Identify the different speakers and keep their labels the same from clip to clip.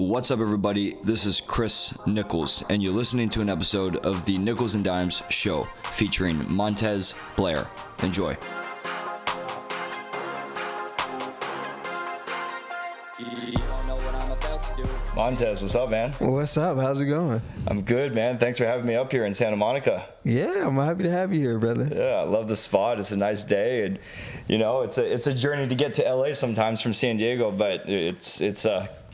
Speaker 1: What's up, everybody? This is Chris Nichols, and you're listening to an episode of the Nichols and Dimes Show featuring Montez Blair. Enjoy. Montez, what's up, man?
Speaker 2: What's up? How's it going?
Speaker 1: I'm good, man. Thanks for having me up here in Santa Monica.
Speaker 2: Yeah, I'm happy to have you here, brother.
Speaker 1: Yeah, I love the spot. It's a nice day, and you know, it's a journey to get to LA sometimes from San Diego, but it's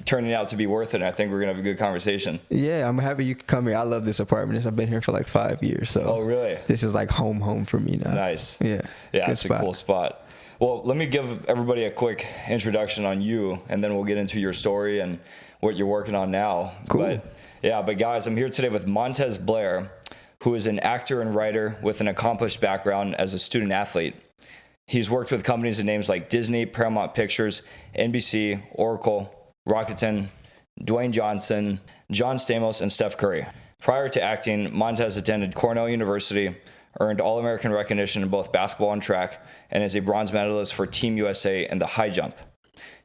Speaker 1: turning out to be worth it. And I think we're gonna have a good conversation.
Speaker 2: Yeah, I'm happy you could come here. I love this apartment. I've been here for like 5 years, so.
Speaker 1: Oh, really?
Speaker 2: This is like home for me now.
Speaker 1: Nice.
Speaker 2: Yeah.
Speaker 1: It's a cool spot. Well, let me give everybody a quick introduction on you, and then we'll get into your story and what you're working on now.
Speaker 2: Cool.
Speaker 1: But guys, I'm here today with Montez Blair, who is an actor and writer with an accomplished background as a student athlete. He's worked with companies and names like Disney, Paramount Pictures, NBC, Oracle, Rakuten, Dwayne Johnson, John Stamos, and Steph Curry. Prior to acting, Montez attended Cornell University, earned All-American recognition in both basketball and track, and is a bronze medalist for Team USA in the high jump.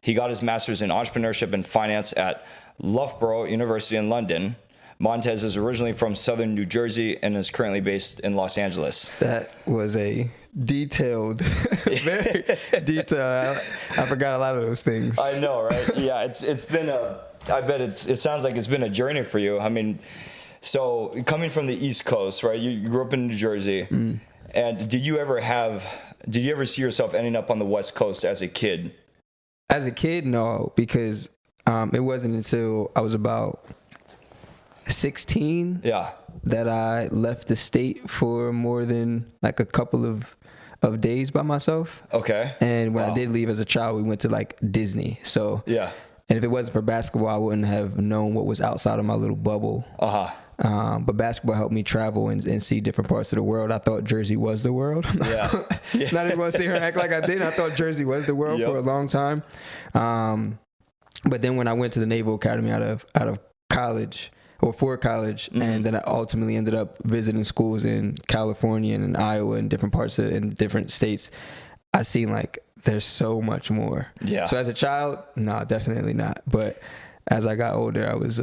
Speaker 1: He got his master's in entrepreneurship and finance at Loughborough University in London. Montez is originally from southern New Jersey and is currently based in Los Angeles.
Speaker 2: That was a detailed, very detailed. I forgot a lot of those things.
Speaker 1: I know, right? Yeah, it's been I bet it sounds like it's been a journey for you. I mean, so coming from the East Coast, right? You grew up in New Jersey, and did you ever see yourself ending up on the West Coast as a kid?
Speaker 2: As a kid, no, because it wasn't until I was about 16 that I left the state for more than like a couple of days by myself.
Speaker 1: Okay.
Speaker 2: And when I did leave as a child, we went to like Disney. So
Speaker 1: yeah.
Speaker 2: And if it wasn't for basketball, I wouldn't have known what was outside of my little bubble. But basketball helped me travel and see different parts of the world. I thought Jersey was the world.
Speaker 1: Yeah.
Speaker 2: Not even want to sit here and act like I did. I thought Jersey was the world for a long time. But then when I went to the Naval Academy out of college, or for college, and then I ultimately ended up visiting schools in California and in Iowa and different parts in different states, I seen like there's so much more.
Speaker 1: Yeah.
Speaker 2: So as a child, no, definitely not. But as I got older, I was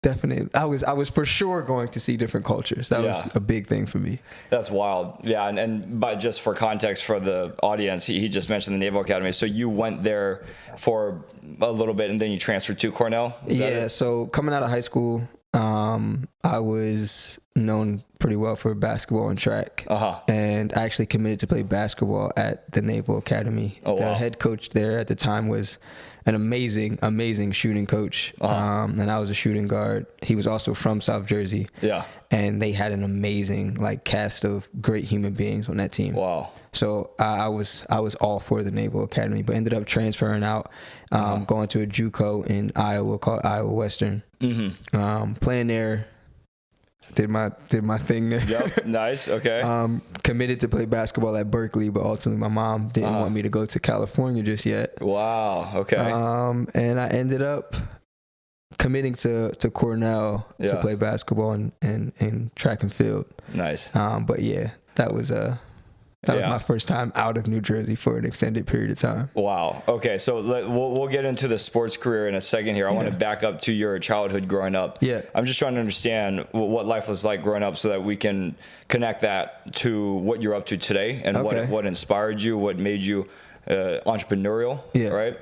Speaker 2: definitely, I was for sure going to see different cultures. That was a big thing for me.
Speaker 1: That's wild. Yeah, and but just for context for the audience, he just mentioned the Naval Academy. So you went there for a little bit, and then you transferred to Cornell?
Speaker 2: Yeah, so coming out of high school, I was known pretty well for basketball and track. And I actually committed to play basketball at the Naval Academy. The head coach there at the time was an amazing shooting coach. And I was a shooting guard. He was also from South Jersey. Yeah. And they had an amazing like cast of great human beings on that team. Wow. So I was all for the Naval Academy, but ended up transferring out, going to a JUCO in Iowa called Iowa Western. Playing there, did my thing there.
Speaker 1: Yep. Nice. Okay.
Speaker 2: Committed to play basketball at Berkeley, but ultimately my mom didn't want me to go to California just yet.
Speaker 1: Wow. Okay.
Speaker 2: And I ended up committing to Cornell to play basketball and track and field.
Speaker 1: Nice.
Speaker 2: But yeah, that was my first time out of New Jersey for an extended period of time.
Speaker 1: Wow. Okay, so we'll get into the sports career in a second here. I want to back up to your childhood growing up. Yeah. I'm just trying to understand what life was like growing up so that we can connect that to what you're up to today and what inspired you, what made you entrepreneurial, right?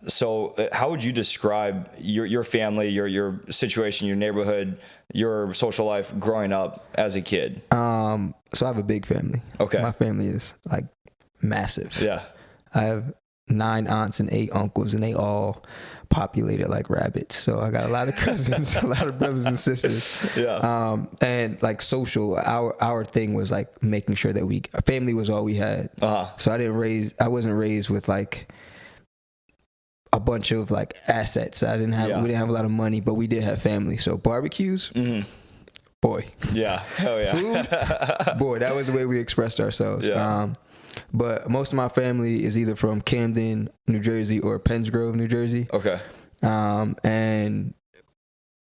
Speaker 1: So how would you describe your family, your situation, your neighborhood, your social life growing up as a kid?
Speaker 2: So I have a big family. Okay. My family is like massive. Yeah. I have 9 aunts and 8 uncles, and they all populated like rabbits. So I got a lot of cousins, a lot of brothers and sisters. Yeah. And like social, our thing was like making sure that family was all we had. So I wasn't raised with like a bunch of like assets. We didn't have a lot of money, but we did have family. So barbecues, boy. Yeah. Hell yeah. Food, boy, that was the way we expressed ourselves. Yeah. But most of my family is either from Camden, New Jersey, or Penns Grove, New Jersey. Okay. And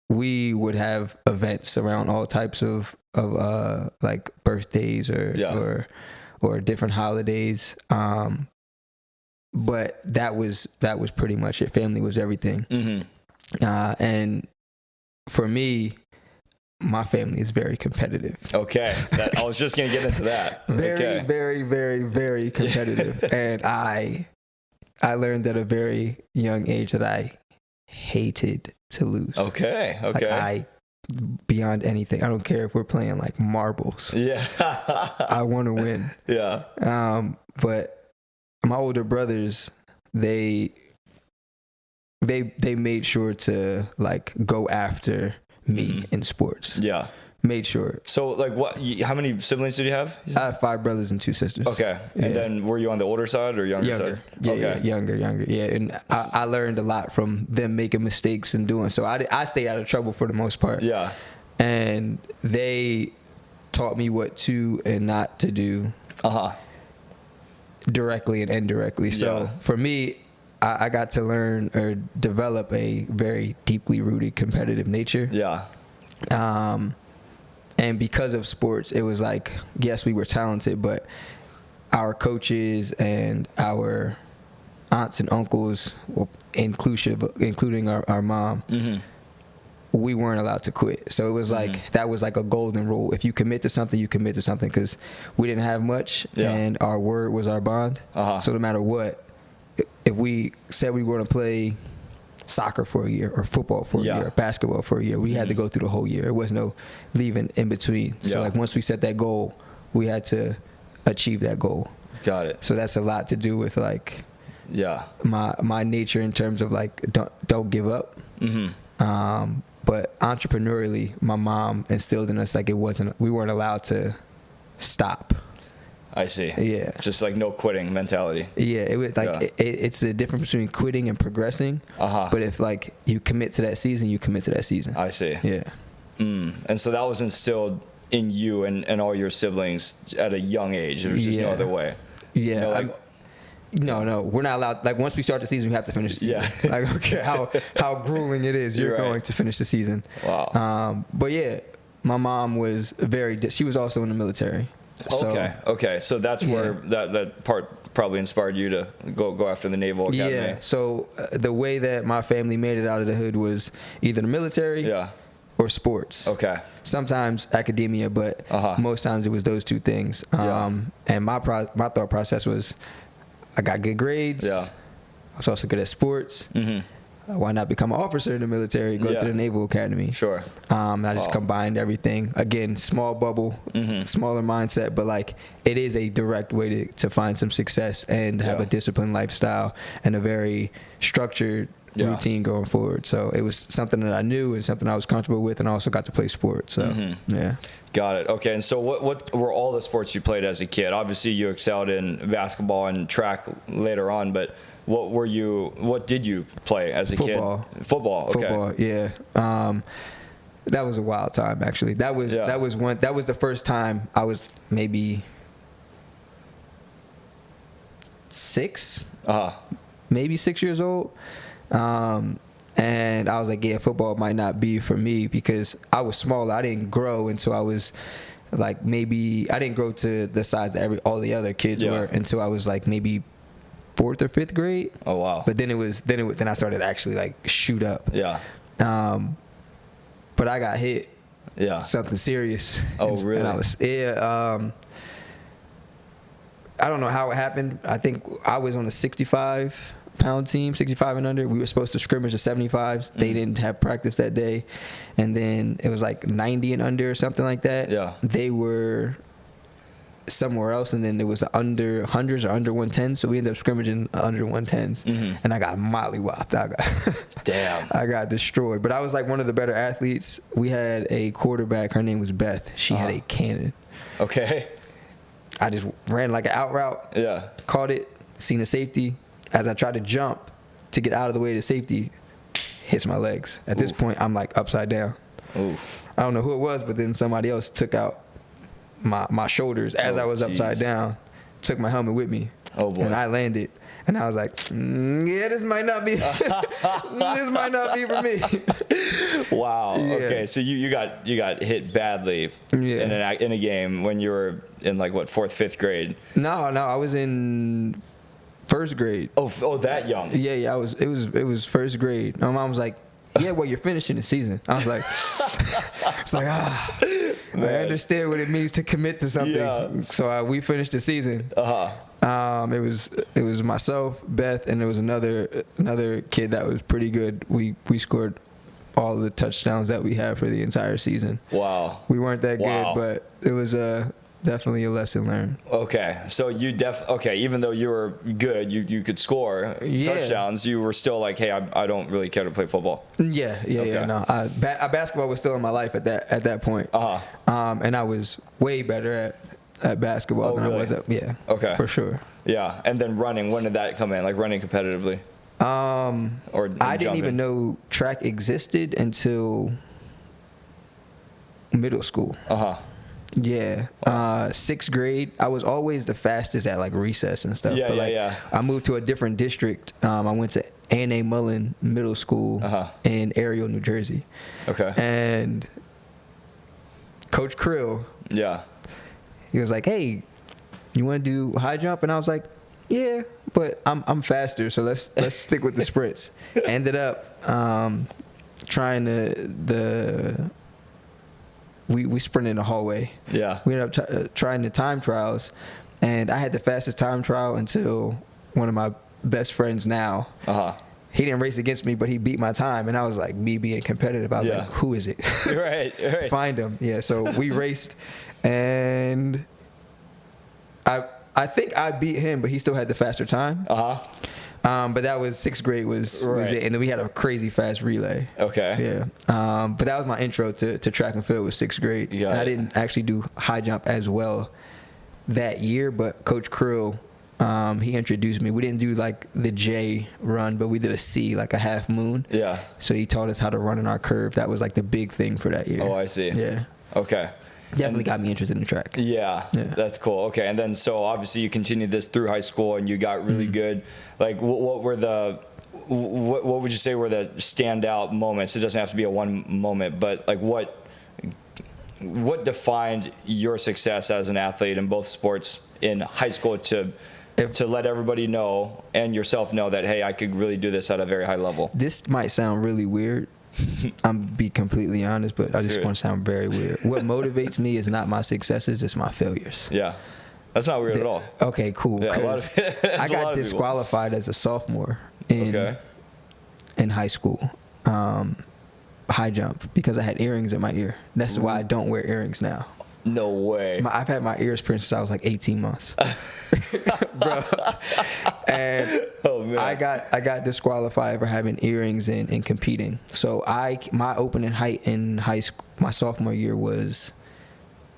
Speaker 2: we would have events around all types of like birthdays or different holidays. But that was pretty much it. Family was everything. And for me, my family is very competitive.
Speaker 1: Okay. I was just going to get into that.
Speaker 2: Very, very, very, very competitive. And I learned at a very young age that I hated to lose.
Speaker 1: Okay.
Speaker 2: Like beyond anything. I don't care if we're playing like marbles.
Speaker 1: Yeah.
Speaker 2: I want to win.
Speaker 1: Yeah.
Speaker 2: But my older brothers, they made sure to like go after me in sports.
Speaker 1: Yeah.
Speaker 2: Made sure.
Speaker 1: So like how many siblings did you have?
Speaker 2: I have 5 brothers and 2 sisters.
Speaker 1: Okay. And then were you on the older side or younger side?
Speaker 2: Yeah,
Speaker 1: okay.
Speaker 2: Younger. Yeah. And I learned a lot from them making mistakes and doing so. I stayed out of trouble for the most part.
Speaker 1: Yeah.
Speaker 2: And they taught me what to and not to do. Directly and indirectly. So for me, I got to learn or develop a very deeply rooted competitive nature.
Speaker 1: Yeah.
Speaker 2: And because of sports, it was like, yes, we were talented, but our coaches and our aunts and uncles, including our mom, we weren't allowed to quit. So it was like, that was like a golden rule. If you commit to something, you commit to something, because we didn't have much and our word was our bond. So no matter what, if we said we were going to play soccer for a year or football for a year or basketball for a year, we had to go through the whole year. There was no leaving in between. So like once we set that goal, we had to achieve that goal.
Speaker 1: Got it.
Speaker 2: So that's a lot to do with like my nature in terms of like don't give up. But entrepreneurially, my mom instilled in us like we weren't allowed to stop.
Speaker 1: I see.
Speaker 2: Yeah.
Speaker 1: Just like no quitting mentality.
Speaker 2: Yeah. It was like it's the difference between quitting and progressing. But if like you commit to that season, you commit to that season.
Speaker 1: I see.
Speaker 2: Yeah.
Speaker 1: And so that was instilled in you and all your siblings at a young age. There was just no other way.
Speaker 2: Yeah.
Speaker 1: You know, like,
Speaker 2: no, we're not allowed. Like once we start the season, we have to finish the season.
Speaker 1: Yeah.
Speaker 2: Like I don't care how grueling it is, you're going to finish the season.
Speaker 1: Wow.
Speaker 2: But yeah, my mom was she was also in the military. So,
Speaker 1: okay. So that's where that part probably inspired you to go after the Naval Academy.
Speaker 2: Yeah. So the way that my family made it out of the hood was either the military or sports. Okay. Sometimes academia, but most times it was those two things. And my thought process was, I got good grades. Yeah. I was also good at sports. Why not become an officer in the military, go to the Naval Academy? Sure. I just combined everything. Again, small bubble, smaller mindset, but like it is a direct way to find some success and have a disciplined lifestyle and a very structured routine going forward. So it was something that I knew and something I was comfortable with, and I also got to play sports. So yeah. Got it. Okay. And so what were all the sports you played as a kid? Obviously you excelled in basketball and track later on, but what did you play as a kid? Football. Okay. Football. Yeah. That was a wild time, actually. That was the first time I was maybe 6, maybe 6 years old. And I was like, yeah, football might not be for me because I was smaller. I didn't grow until I was like I didn't grow to the size that all the other kids were until I was like maybe 4th or 5th grade. Oh wow! But then I started to actually like shoot up. Yeah. But I got hit. Yeah. Something serious. Oh really? And I was I don't know how it happened. I think I was on a 65-pound team, 65 and under. We were supposed to scrimmage the 75s. They didn't have practice that day, and then it was like 90 and under or something like that. Yeah. They were somewhere else, and then it was under 100s or under 110s, so we ended up scrimmaging under 110s, and I got mollywopped. Damn. I got destroyed, but I was like one of the better athletes. We had a quarterback, her name was Beth. She had a cannon. Okay. I just ran like an out route. Yeah. Caught it, seen a safety. As I tried to jump to get out of the way of the safety, hits my legs. At this point, I'm like upside down. Oof. I don't know who it was, but then somebody else took out my shoulders as I was upside down, took my helmet with me. Oh boy. And I landed. And I was like, yeah, this might not be this might not be for me. Wow. Yeah. Okay, so you got hit badly in a game when you were in like what, 4th, 5th grade? No, I was in 1st grade. Oh, that young. Yeah, it was 1st grade. My mom was like, yeah, well, you're finishing the season. I was like, it's like, I understand what it means to commit to something. Yeah. So we finished the season. It was myself, Beth, and there was another kid that was pretty good. We scored all the touchdowns that we had for the entire season. Wow. We weren't that good, but it was definitely a lesson learned.
Speaker 1: Okay, so you even though you were good, you could score touchdowns, you were still like, hey, I don't really care to play football.
Speaker 2: Yeah. No, basketball was still in my life at that point. And I was way better at basketball than I was at for sure.
Speaker 1: Yeah, and then running, when did that come in? Like running competitively?
Speaker 2: I didn't even know track existed until middle school. Yeah. 6th grade, I was always the fastest at like recess and stuff. I moved to a different district. I went to Anna Mullen Middle School in Ariel, New Jersey. Okay. And Coach Krill, he was like, hey, you want to do high jump? And I was like, yeah, but I'm faster, so let's stick with the sprints. Ended up we sprinted in the hallway. Yeah. We ended up trying the time trials, and I had the fastest time trial until one of my best friends now. He didn't race against me, but he beat my time, and I was like, me being competitive, I was like, who is it? Right. Find him. Yeah, so we raced, and I think I beat him, but he still had the faster time. But that was 6th grade was it, and then we had a crazy fast relay. Okay. Yeah. But that was my intro to track and field was 6th grade, and I didn't actually do high jump as well that year. But Coach Krill, he introduced me. We didn't do like the J run, but we did a C, like a half moon. Yeah. So he taught us how to run in our curve. That was like the big thing for that year.
Speaker 1: Oh, I see.
Speaker 2: Yeah.
Speaker 1: Okay.
Speaker 2: Definitely got me interested in track.
Speaker 1: Yeah, that's cool. Okay, and then so obviously you continued this through high school, and you got really good. Like, what would you say were the standout moments? It doesn't have to be a one moment, but like what defined your success as an athlete in both sports in high school to let everybody know and yourself know that, hey, I could really do this at a very high level?
Speaker 2: This might sound really weird. I'm be completely honest, but I just want to sound very weird. What motivates me is not my successes, it's my failures.
Speaker 1: Yeah. That's not weird at all.
Speaker 2: Okay, cool. Yeah, I got disqualified as a sophomore in high school, high jump, because I had earrings in my ear. That's why I don't wear earrings now.
Speaker 1: No way.
Speaker 2: I've had my ears pierced since I was like 18 months. Bro. And I got disqualified for having earrings and competing. So my opening height in high school, my sophomore year was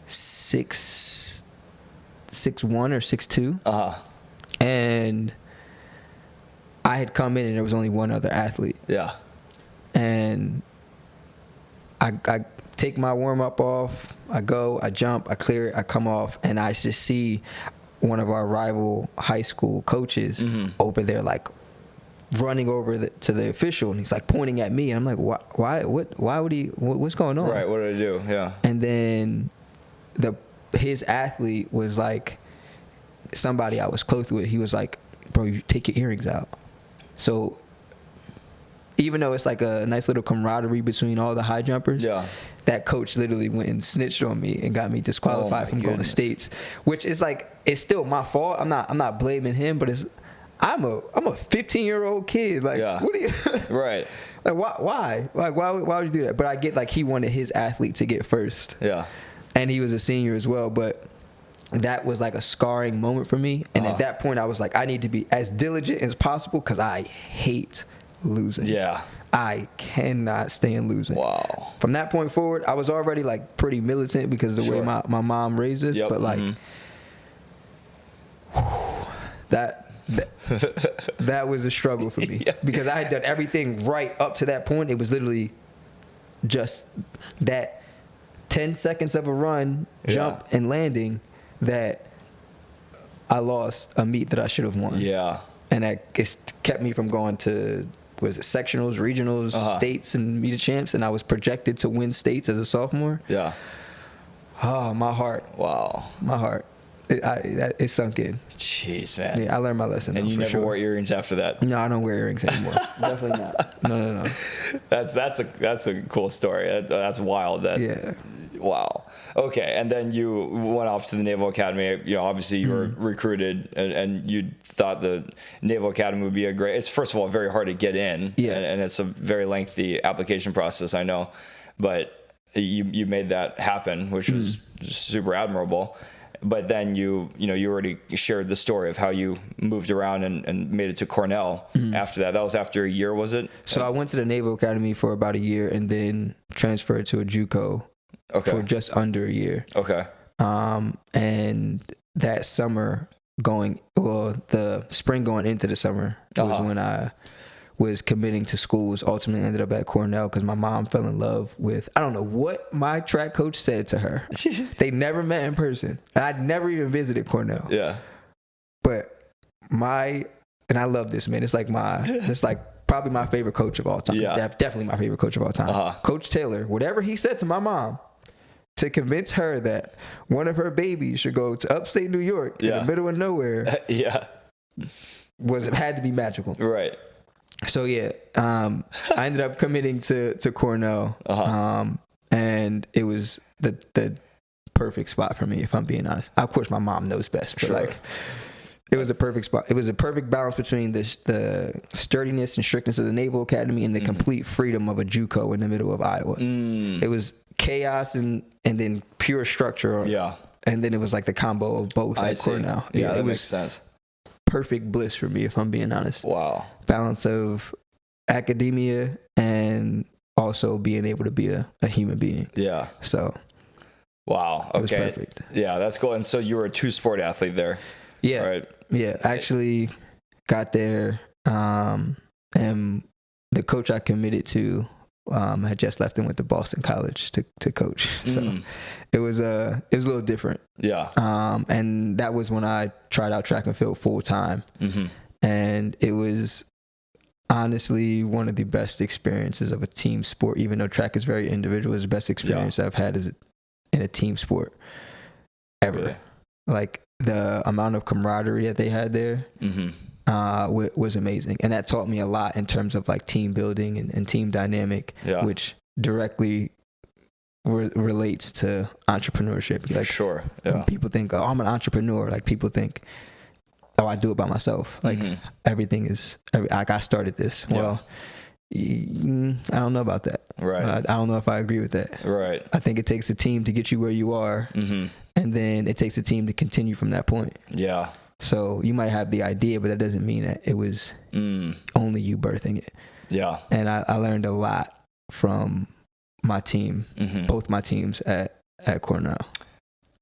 Speaker 2: 6'1" or 6'2". And I had come in and there was only one other athlete. Yeah. And I take my warm-up off, I go, I jump, I clear it, I come off, and I just see one of our rival high school coaches over there, like, running over to the official, and he's, like, pointing at me, and I'm like, why would he, what's going on?
Speaker 1: Right, what did I do? Yeah.
Speaker 2: And then his athlete was, like, somebody I was close with. He was like, bro, you take your earrings out. So even though it's like a nice little camaraderie between all the high jumpers, that coach literally went and snitched on me and got me disqualified from going to states, which is like, it's still my fault. I'm not blaming him, but I'm a 15-year-old kid. Like, what do you?
Speaker 1: Right.
Speaker 2: Like, why? Like, why would you do that? But I get like he wanted his athlete to get first. Yeah. And he was a senior as well, but that was like a scarring moment for me. And at that point, I was like, I need to be as diligent as possible because I hate losing. Yeah. I cannot stand losing. Wow. From that point forward, I was already like pretty militant because of the way my mom raised us. Yep. But like, that was a struggle for me because I had done everything right up to that point. It was literally just that 10 seconds of a run, jump, and landing that I lost a meet that I should have won. Yeah. And that kept me from going to, sectionals, regionals, states, and meet of champs, and I was projected to win states as a sophomore. Yeah. Oh, my heart. Wow. My heart. It sunk in.
Speaker 1: Jeez, man.
Speaker 2: Yeah, I learned my lesson.
Speaker 1: And you never wore earrings after that?
Speaker 2: No, I don't wear earrings anymore. Definitely not. No.
Speaker 1: That's a cool story. That's wild.
Speaker 2: Yeah.
Speaker 1: Wow. Okay. And then you went off to the Naval Academy. You know, obviously you were recruited, and you thought the Naval Academy would be it's first of all very hard to get in.
Speaker 2: Yeah.
Speaker 1: And it's a very lengthy application process, I know, but you made that happen, which was super admirable. But then you already shared the story of how you moved around and made it to Cornell after that. That was after a year, was it?
Speaker 2: So I went to the Naval Academy for about a year and then transferred to a JUCO for just under a year.
Speaker 1: Okay.
Speaker 2: And that summer the spring going into the summer was when I was committing to schools. Ultimately ended up at Cornell because my mom fell in love with, I don't know what my track coach said to her. They never met in person. And I'd never even visited Cornell.
Speaker 1: Yeah.
Speaker 2: But and I love this, man. It's like probably my favorite coach of all time.
Speaker 1: Yeah.
Speaker 2: Definitely my favorite coach of all time. Coach Taylor, whatever he said to my mom to convince her that one of her babies should go to upstate New York in the middle of nowhere had to be magical.
Speaker 1: Right.
Speaker 2: So I ended up committing to Cornell, and it was the perfect spot for me, if I'm being honest. Of course, my mom knows best, but it was a perfect spot. It was a perfect balance between the sturdiness and strictness of the Naval Academy and the complete freedom of a JUCO in the middle of Iowa. It was chaos and then pure structure. And then it was like the combo of both at Cornell.
Speaker 1: Yeah, that makes sense.
Speaker 2: Perfect bliss for me, if I'm being honest.
Speaker 1: Wow.
Speaker 2: Balance of academia and also being able to be a human being. Yeah. So.
Speaker 1: Wow. Okay.
Speaker 2: It was perfect.
Speaker 1: Yeah, that's cool. And so you were a 2-sport athlete there.
Speaker 2: Yeah.
Speaker 1: Right.
Speaker 2: Yeah. Actually got there, and the coach I committed to had just left and went to Boston College to coach. So it was a little different. Yeah. And that was when I tried out track and field full time. And it was honestly one of the best experiences of a team sport, even though track is very individual. It's the best experience I've had in a team sport ever. Really? Like the amount of camaraderie that they had there was amazing. And that taught me a lot in terms of like team building and team dynamic, which directly relates to entrepreneurship. Like,
Speaker 1: sure.
Speaker 2: When people think, oh, I'm an entrepreneur, like people think, oh, I do it by myself. Like everything is, like I started this. Well, I don't know about that. Right. I don't know if I agree with that. Right. I think it takes a team to get you where you are. And then it takes a team to continue from that point. Yeah. So you might have the idea, but that doesn't mean that it was only you birthing it. Yeah. And I learned a lot from my team, both my teams at Cornell.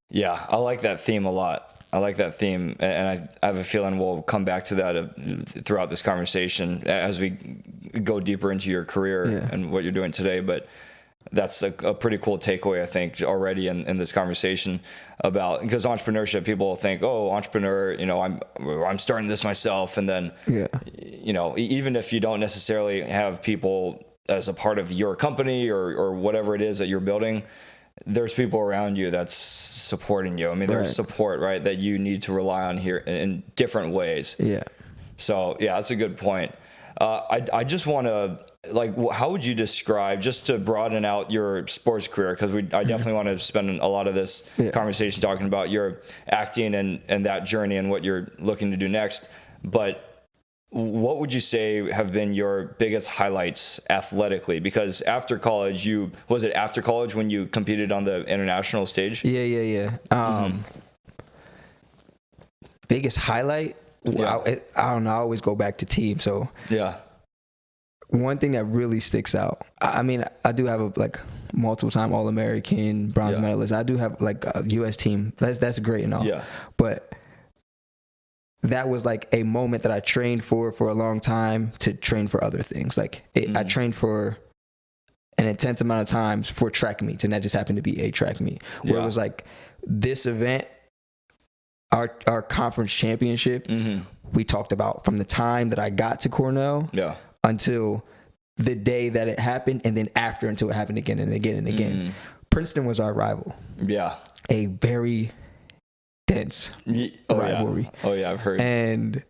Speaker 2: Yeah, I like that theme a lot. I like that theme, and I have a feeling we'll come back to that throughout this conversation as we go deeper into your career and what you're doing today. But that's a pretty cool takeaway, I think, already in this conversation about, because entrepreneurship, people think, oh, entrepreneur, I'm starting this myself. And then, even if you don't necessarily have people as a part of your company or whatever it is that you're building, there's people around you that's supporting you. I mean, there's support, right, that you need to rely on here in different ways. Yeah. So, that's a good point. I just want to, how would you describe, just to broaden out your sports career, because I definitely want to spend a lot of this conversation talking about your acting and that journey and what you're looking to do next. But what would you say have been your biggest highlights athletically? Because after college, was it after college when you competed on the international stage? Yeah. Biggest highlight? Wow. I don't know. I always go back to team. So one thing that really sticks out, I mean, I do have a multiple time All-American, bronze medalist. I do have a U.S. team. That's great and all. Yeah. But that was a moment that I trained for a long time to train for other things. I trained for an intense amount of times for track meets, and that just happened to be a track meet. Where it was this event, our conference championship, we talked about from the time that I got to Cornell until the day that it happened, and then after until it happened again and again and again. Princeton was our rival. Yeah. A very dense rivalry.
Speaker 1: Yeah. Oh yeah, I've heard.
Speaker 2: And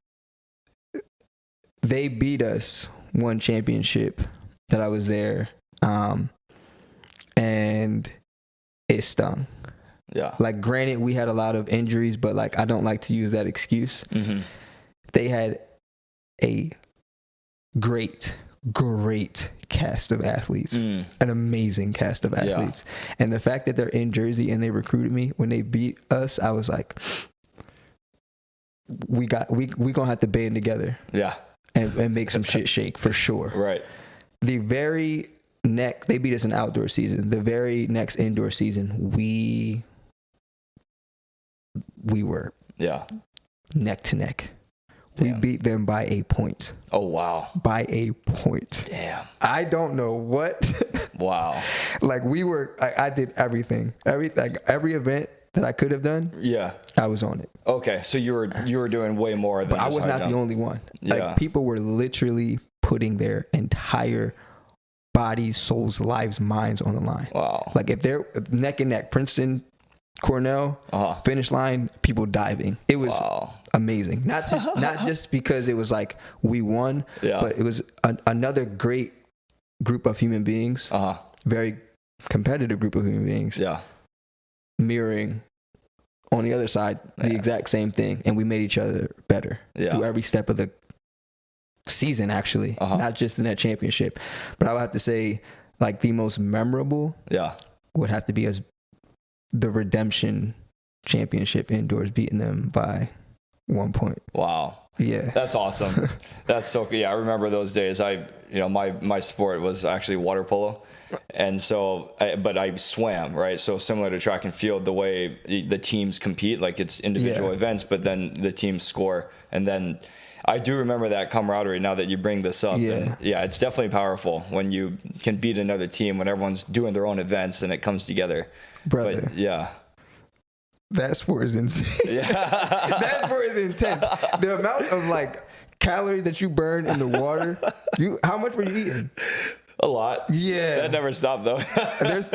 Speaker 2: they beat us one championship that I was there, and it stung.
Speaker 1: Yeah.
Speaker 2: Like, granted, we had a lot of injuries, but like, I don't like to use that excuse.
Speaker 1: Mm-hmm.
Speaker 2: They had a great cast of athletes, an amazing cast of athletes. Yeah. And the fact that they're in Jersey and they recruited me, when they beat us, I was like, we gonna have to band together.
Speaker 1: Yeah.
Speaker 2: And make some shit shake for sure.
Speaker 1: Right.
Speaker 2: The very next, they beat us in outdoor season. The very next indoor season, we were neck to neck. Damn. We beat them by a point.
Speaker 1: Oh, wow.
Speaker 2: By a point.
Speaker 1: Damn.
Speaker 2: I don't know what.
Speaker 1: Wow.
Speaker 2: Like, I did everything. Every event that I could have done. Yeah. I was on it.
Speaker 1: Okay. So you were doing way more than
Speaker 2: But I was not the only one. Yeah. Like, people were literally putting their entire bodies, souls, lives, minds on the line.
Speaker 1: Wow.
Speaker 2: Like, if they're neck and neck, Princeton, Cornell, finish line, people diving. It was amazing. Not just because it was like we won, but it was another great group of human beings. Very competitive group of human beings. Yeah. Mirroring on the other side the exact same thing, and we made each other better through every step of the season. Actually, not just in that championship, but I would have to say, like, the most memorable would have to be as the Redemption Championship indoors, beating them by 1 point.
Speaker 1: Wow.
Speaker 2: Yeah.
Speaker 1: That's awesome. That's so good. Yeah, I remember those days. My sport was actually water polo. And so, but I swam, right? So similar to track and field, the way the teams compete, like, it's individual events, but then the teams score. And then I do remember that camaraderie now that you bring this up.
Speaker 2: Yeah.
Speaker 1: And it's definitely powerful when you can beat another team, when everyone's doing their own events and it comes together.
Speaker 2: Brother.
Speaker 1: But, yeah.
Speaker 2: That sport is insane. Yeah. That sport is intense. The amount of, like, calories that you burn in the water. How much were you eating?
Speaker 1: A lot.
Speaker 2: Yeah.
Speaker 1: That never stopped, though.
Speaker 2: there's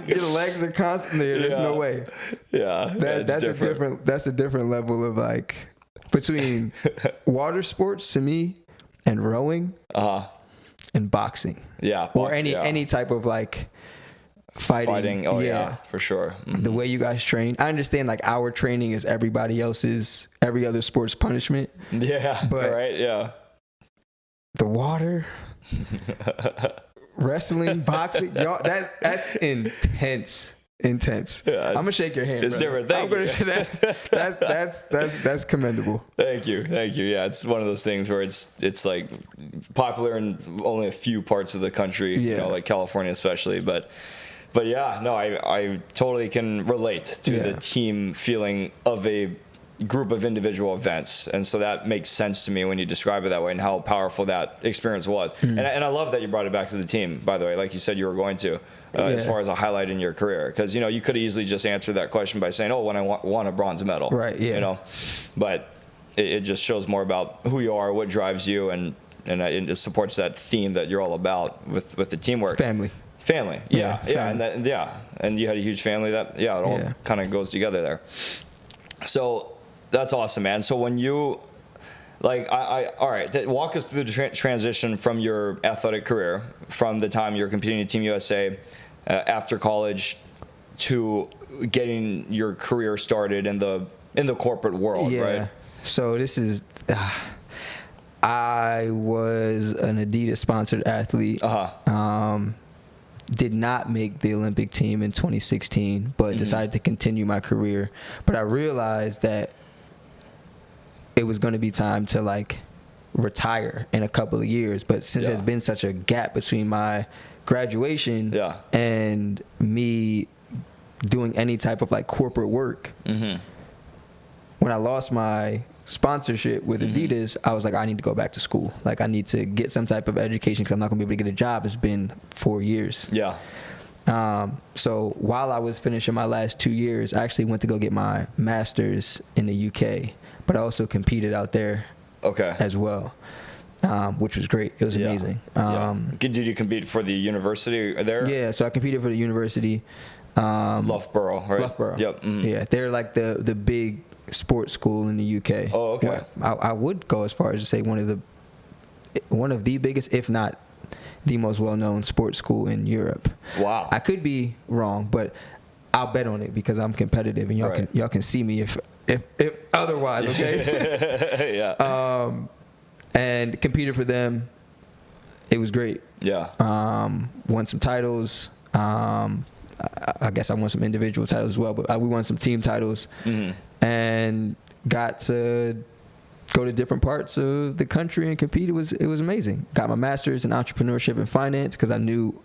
Speaker 2: your legs are constantly there. There's no way.
Speaker 1: Yeah.
Speaker 2: That's a different level of, like, between water sports to me and rowing and boxing. Yeah. Or any type of, like, fighting.
Speaker 1: Oh yeah, for sure. Mm-hmm.
Speaker 2: The way you guys train, I understand, like, our training is everybody else's, every other sport's punishment.
Speaker 1: Yeah. But right. Yeah.
Speaker 2: The water, wrestling, boxing, y'all, that's intense. Yeah, I'm gonna shake your hand.
Speaker 1: It's different. Thank you.
Speaker 2: That's commendable.
Speaker 1: Thank you. Yeah, it's one of those things where it's like popular in only a few parts of the country, like California especially, but yeah, no, I totally can relate to the team feeling of a group of individual events, and so that makes sense to me when you describe it that way and how powerful that experience was. And I love that you brought it back to the team, by the way, like you said you were going to, as far as a highlight in your career, because you could have easily just answered that question by saying, when I won a bronze medal, right? Yeah. But it just shows more about who you are, what drives you, and it supports that theme that you're all about with the teamwork. Family.
Speaker 2: Family.
Speaker 1: And you had a huge family that it all kind of goes together there. So that's awesome, man. So when you, like, all right, walk us through the transition from your athletic career, from the time you're competing in Team USA, after college, to getting your career started in the corporate world, right?
Speaker 2: So this is, I was an Adidas sponsored athlete. Did not make the Olympic team in 2016, but decided to continue my career. But I realized that it was going to be time to, like, retire in a couple of years. But since there's been such a gap between my graduation and me doing any type of, like, corporate work, when I lost my sponsorship with Adidas, I was like, I need to go back to school. Like, I need to get some type of education because I'm not going to be able to get a job. It's been 4 years. Yeah. So while I was finishing my last 2 years, I actually went to go get my master's in the UK, but I also competed out there as well, which was great. It was amazing.
Speaker 1: Did you compete for the university there?
Speaker 2: Yeah, so I competed for the university.
Speaker 1: Loughborough, right?
Speaker 2: Loughborough.
Speaker 1: Yep. Mm-hmm.
Speaker 2: Yeah, they're like the big sports school in the UK.
Speaker 1: Oh, okay.
Speaker 2: I would go as far as to say one of the biggest, if not the most well-known sports school in Europe.
Speaker 1: Wow.
Speaker 2: I could be wrong, but I'll bet on it because I'm competitive, and y'all can see me if otherwise. Okay.
Speaker 1: Yeah.
Speaker 2: And competed for them. It was great.
Speaker 1: Yeah.
Speaker 2: Won some titles. I guess I won some individual titles as well, but we won some team titles, and got to go to different parts of the country and compete. It was amazing. Got my master's in entrepreneurship and finance because I knew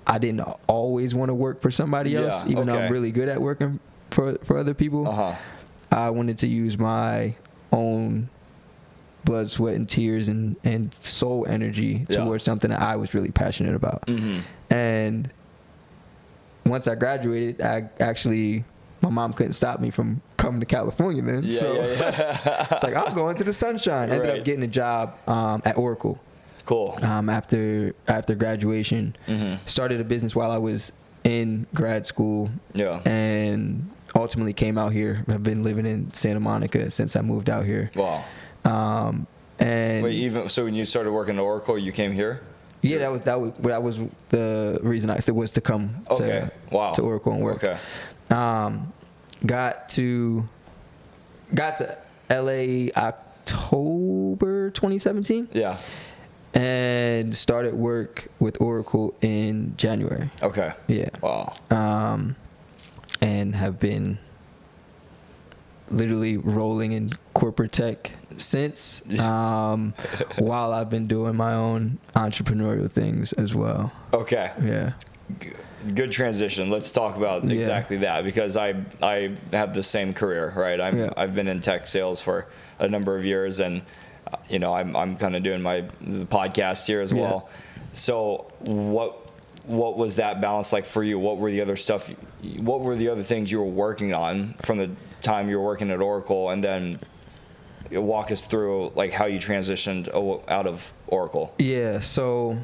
Speaker 2: I didn't always want to work for somebody else, even though I'm really good at working for other people. I wanted to use my own blood, sweat, and tears and soul energy towards something that I was really passionate about. And once I graduated, my mom couldn't stop me from coming to California then. It's like, I'm going to the sunshine. Ended up getting a job at Oracle.
Speaker 1: Cool.
Speaker 2: After graduation, started a business while I was in grad school. Yeah. And ultimately came out here. I've been living in Santa Monica since I moved out here.
Speaker 1: Wow.
Speaker 2: And
Speaker 1: wait, so when you started working at Oracle, you came here?
Speaker 2: Yeah, that was the reason was to come to Oracle and work. Okay. Got to LA October 2017. Yeah. And started work with Oracle in January. Okay. Yeah. Wow. And have been literally rolling in corporate tech since, while I've been doing my own entrepreneurial things as well. Okay. Yeah.
Speaker 1: Good transition. Let's talk about exactly that, because I have the same career, right? I've been in tech sales for a number of years, and I'm kind of doing the podcast here as well. So what was that balance like for you? What were the other things you were working on from the time you were working at Oracle, and then walk us through like how you transitioned out of Oracle?
Speaker 2: Yeah. So,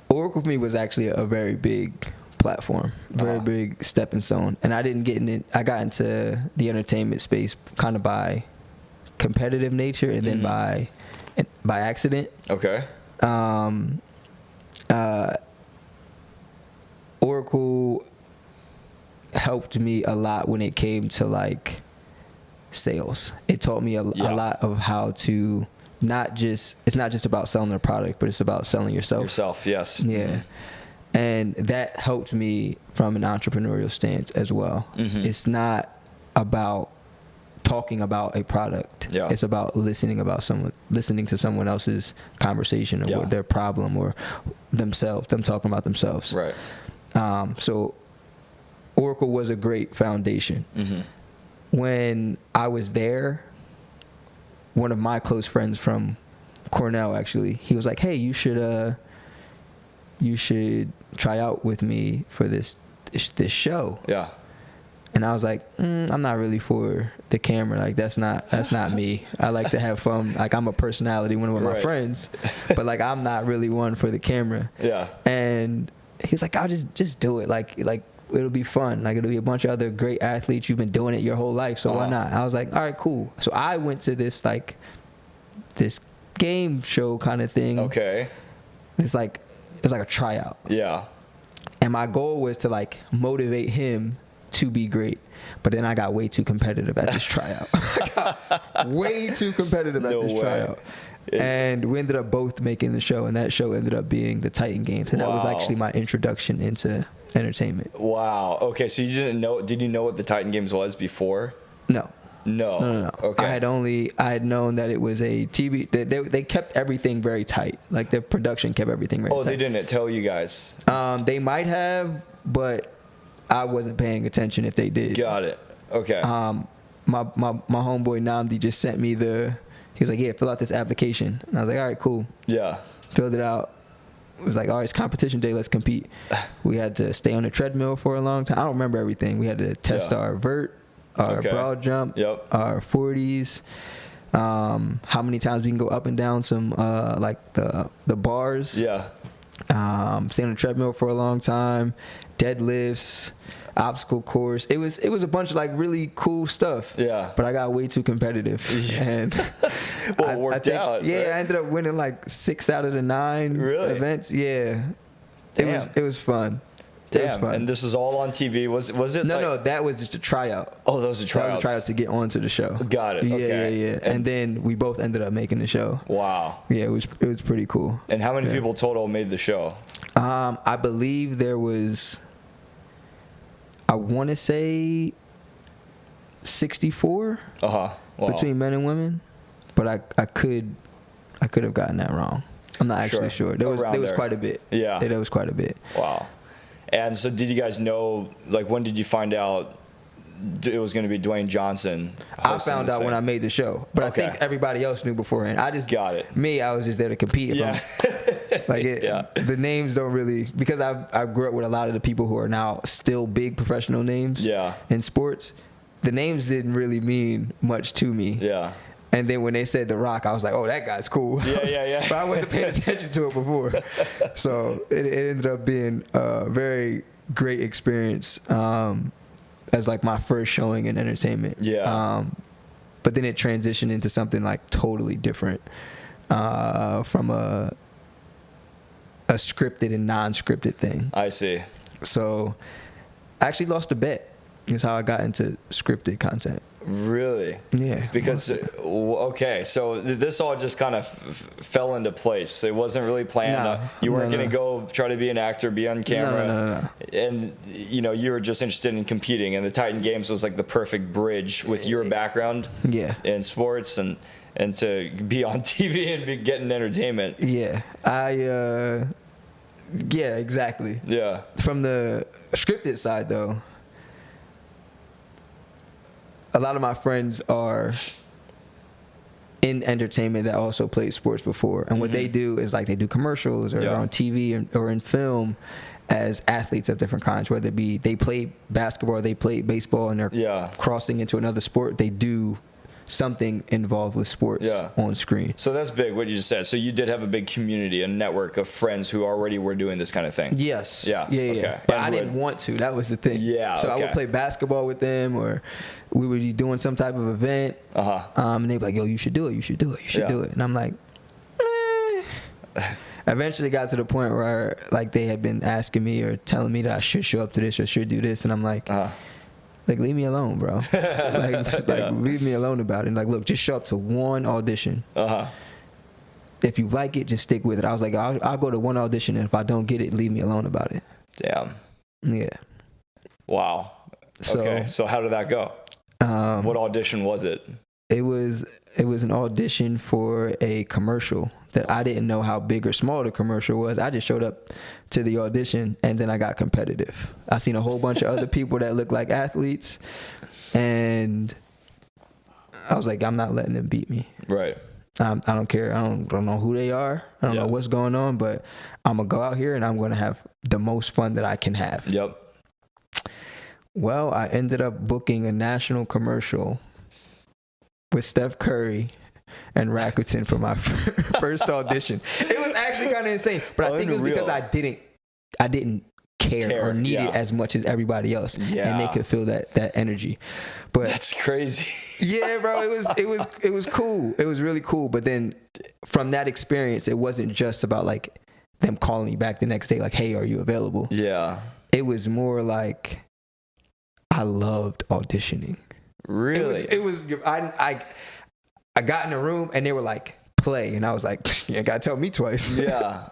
Speaker 2: Oracle for me was actually a very big platform, very big stepping stone. And I didn't get in it. I got into the entertainment space kind of by competitive nature, and then by accident. Okay. Oracle helped me a lot when it came to like sales. It taught me a lot of how to it's not just about selling a product, but it's about selling yourself.
Speaker 1: Yourself, yes.
Speaker 2: Yeah. And that helped me from an entrepreneurial stance as well. It's not about talking about a product. Yeah. It's about listening to someone else's conversation or their problem or them talking about themselves. Right. So Oracle was a great foundation. When I was there, one of my close friends from Cornell, actually, he was like, "Hey, you should try out with me for this show." Yeah. And I was like, I'm not really for the camera. Like that's not me. I like to have fun. Like I'm a personality, one of my friends, but like I'm not really one for the camera. Yeah. And he was like, "I'll just do it. Like it'll be fun. Like it'll be a bunch of other great athletes. You've been doing it your whole life, so why not?" I was like, "All right, cool." So I went to this game show kind of thing. Okay. It was like a tryout. Yeah. And my goal was to like motivate him to be great. But then I got way too competitive at this tryout. Tryout. And we ended up both making the show, and that show ended up being the Titan Games. And that was actually my introduction into entertainment.
Speaker 1: Wow. Okay, so did you know what the Titan Games was before?
Speaker 2: No.
Speaker 1: Okay.
Speaker 2: I had known that it was a TV. They kept everything very tight. Like the production kept everything very tight.
Speaker 1: Oh, they didn't tell you guys?
Speaker 2: They might have, but I wasn't paying attention if they did.
Speaker 1: Got it. Okay.
Speaker 2: My homeboy Namdi just sent me he was like, "Yeah, fill out this application." And I was like, "All right, cool." Yeah. Filled it out. It was like, "All right, it's competition day. Let's compete." We had to stay on the treadmill for a long time. I don't remember everything. We had to test our vert, our broad jump, our 40s, how many times we can go up and down some like the bars. Yeah. Stayed on the treadmill for a long time, deadlifts, obstacle course. It was a bunch of like really cool stuff.
Speaker 1: Yeah.
Speaker 2: But I got way too competitive. Yeah. And
Speaker 1: well, it worked out.
Speaker 2: Yeah,
Speaker 1: right?
Speaker 2: I ended up winning like 6 out of the 9 events. Yeah.
Speaker 1: Damn.
Speaker 2: It was fun.
Speaker 1: Damn.
Speaker 2: It was fun.
Speaker 1: And this is all on TV. Was it?
Speaker 2: No, that was just a tryout.
Speaker 1: Oh, that was a tryout.
Speaker 2: That was a tryout to get onto the show.
Speaker 1: Got it. Okay.
Speaker 2: Yeah. And then we both ended up making the show.
Speaker 1: Wow.
Speaker 2: Yeah, it was pretty cool.
Speaker 1: And how many people total made the show?
Speaker 2: I believe there was, I want to say 64
Speaker 1: Wow.
Speaker 2: between men and women, but I could have gotten that wrong. I'm not actually sure. There was quite a bit.
Speaker 1: Yeah.
Speaker 2: There was quite a bit.
Speaker 1: Wow. And so did you guys know, like, when did you find out it was going to be Dwayne Johnson?
Speaker 2: I found out when I made the show, but I think everybody else knew beforehand. I just
Speaker 1: got it.
Speaker 2: I was just there to compete. The names don't really, because I grew up with a lot of the people who are now still big professional names in sports. The names didn't really mean much to me.
Speaker 1: Yeah.
Speaker 2: And then when they said The Rock, I was like, oh, that guy's cool.
Speaker 1: Yeah.
Speaker 2: But I wasn't paying attention to it before. So it ended up being a very great experience as like my first showing in entertainment.
Speaker 1: Yeah.
Speaker 2: But then it transitioned into something like totally different from a scripted and non-scripted thing.
Speaker 1: I see.
Speaker 2: So I actually lost a bet. Is how I got into scripted content.
Speaker 1: Really?
Speaker 2: Yeah.
Speaker 1: Because, okay, so this all just kind of fell into place. It wasn't really planned. You weren't going to go try to be an actor, be on camera.
Speaker 2: No.
Speaker 1: And, you were just interested in competing. And the Titan Games was like the perfect bridge with your background in sports and to be on TV and be getting entertainment.
Speaker 2: Yeah. Yeah, exactly.
Speaker 1: Yeah.
Speaker 2: From the scripted side, though, a lot of my friends are in entertainment that also played sports before. And what they do is like they do commercials or on TV or in film as athletes of different kinds, whether it be they play basketball or they play baseball and they're crossing into another sport. They do something involved with sports on screen.
Speaker 1: So that's big, what you just said. So you did have a big community, a network of friends who already were doing this kind of thing.
Speaker 2: Yes.
Speaker 1: Yeah.
Speaker 2: Okay. But I didn't want to. That was the thing.
Speaker 1: Yeah.
Speaker 2: So I would play basketball with them, or we would be doing some type of event. And they'd be like, yo, you should do it. You should do it. You should do it. And I'm like, Eventually got to the point where like they had been asking me or telling me that I should show up to this or should do this. And I'm like, like, leave me alone, bro. like, leave me alone about it. And like, look, just show up to one audition. If you like it, just stick with it. I was like, I'll go to one audition, and if I don't get it, leave me alone about it.
Speaker 1: Damn.
Speaker 2: Yeah.
Speaker 1: Wow. Okay. So how did that go? What audition was it? It was
Speaker 2: an audition for a commercial that I didn't know how big or small the commercial was. I just showed up to the audition, and then I got competitive. I seen a whole bunch of other people that look like athletes, and I was like, I'm not letting them beat me.
Speaker 1: Right.
Speaker 2: I don't care. I don't know who they are. I don't know what's going on, but I'm going to go out here and I'm going to have the most fun that I can have.
Speaker 1: Yep.
Speaker 2: Well, I ended up booking a national commercial with Steph Curry and Rakuten for my first audition. It was actually kind of insane, but I think it was because I didn't care or need it as much as everybody else, and they could feel that energy. But
Speaker 1: that's crazy.
Speaker 2: Yeah, bro, it was cool. It was really cool. But then from that experience, it wasn't just about like them calling me back the next day, like, "Hey, are you available?" Yeah. It was more like I loved auditioning.
Speaker 1: Really?
Speaker 2: It was I got in the room and they were like, play, and I was like, you gotta tell me twice. Yeah.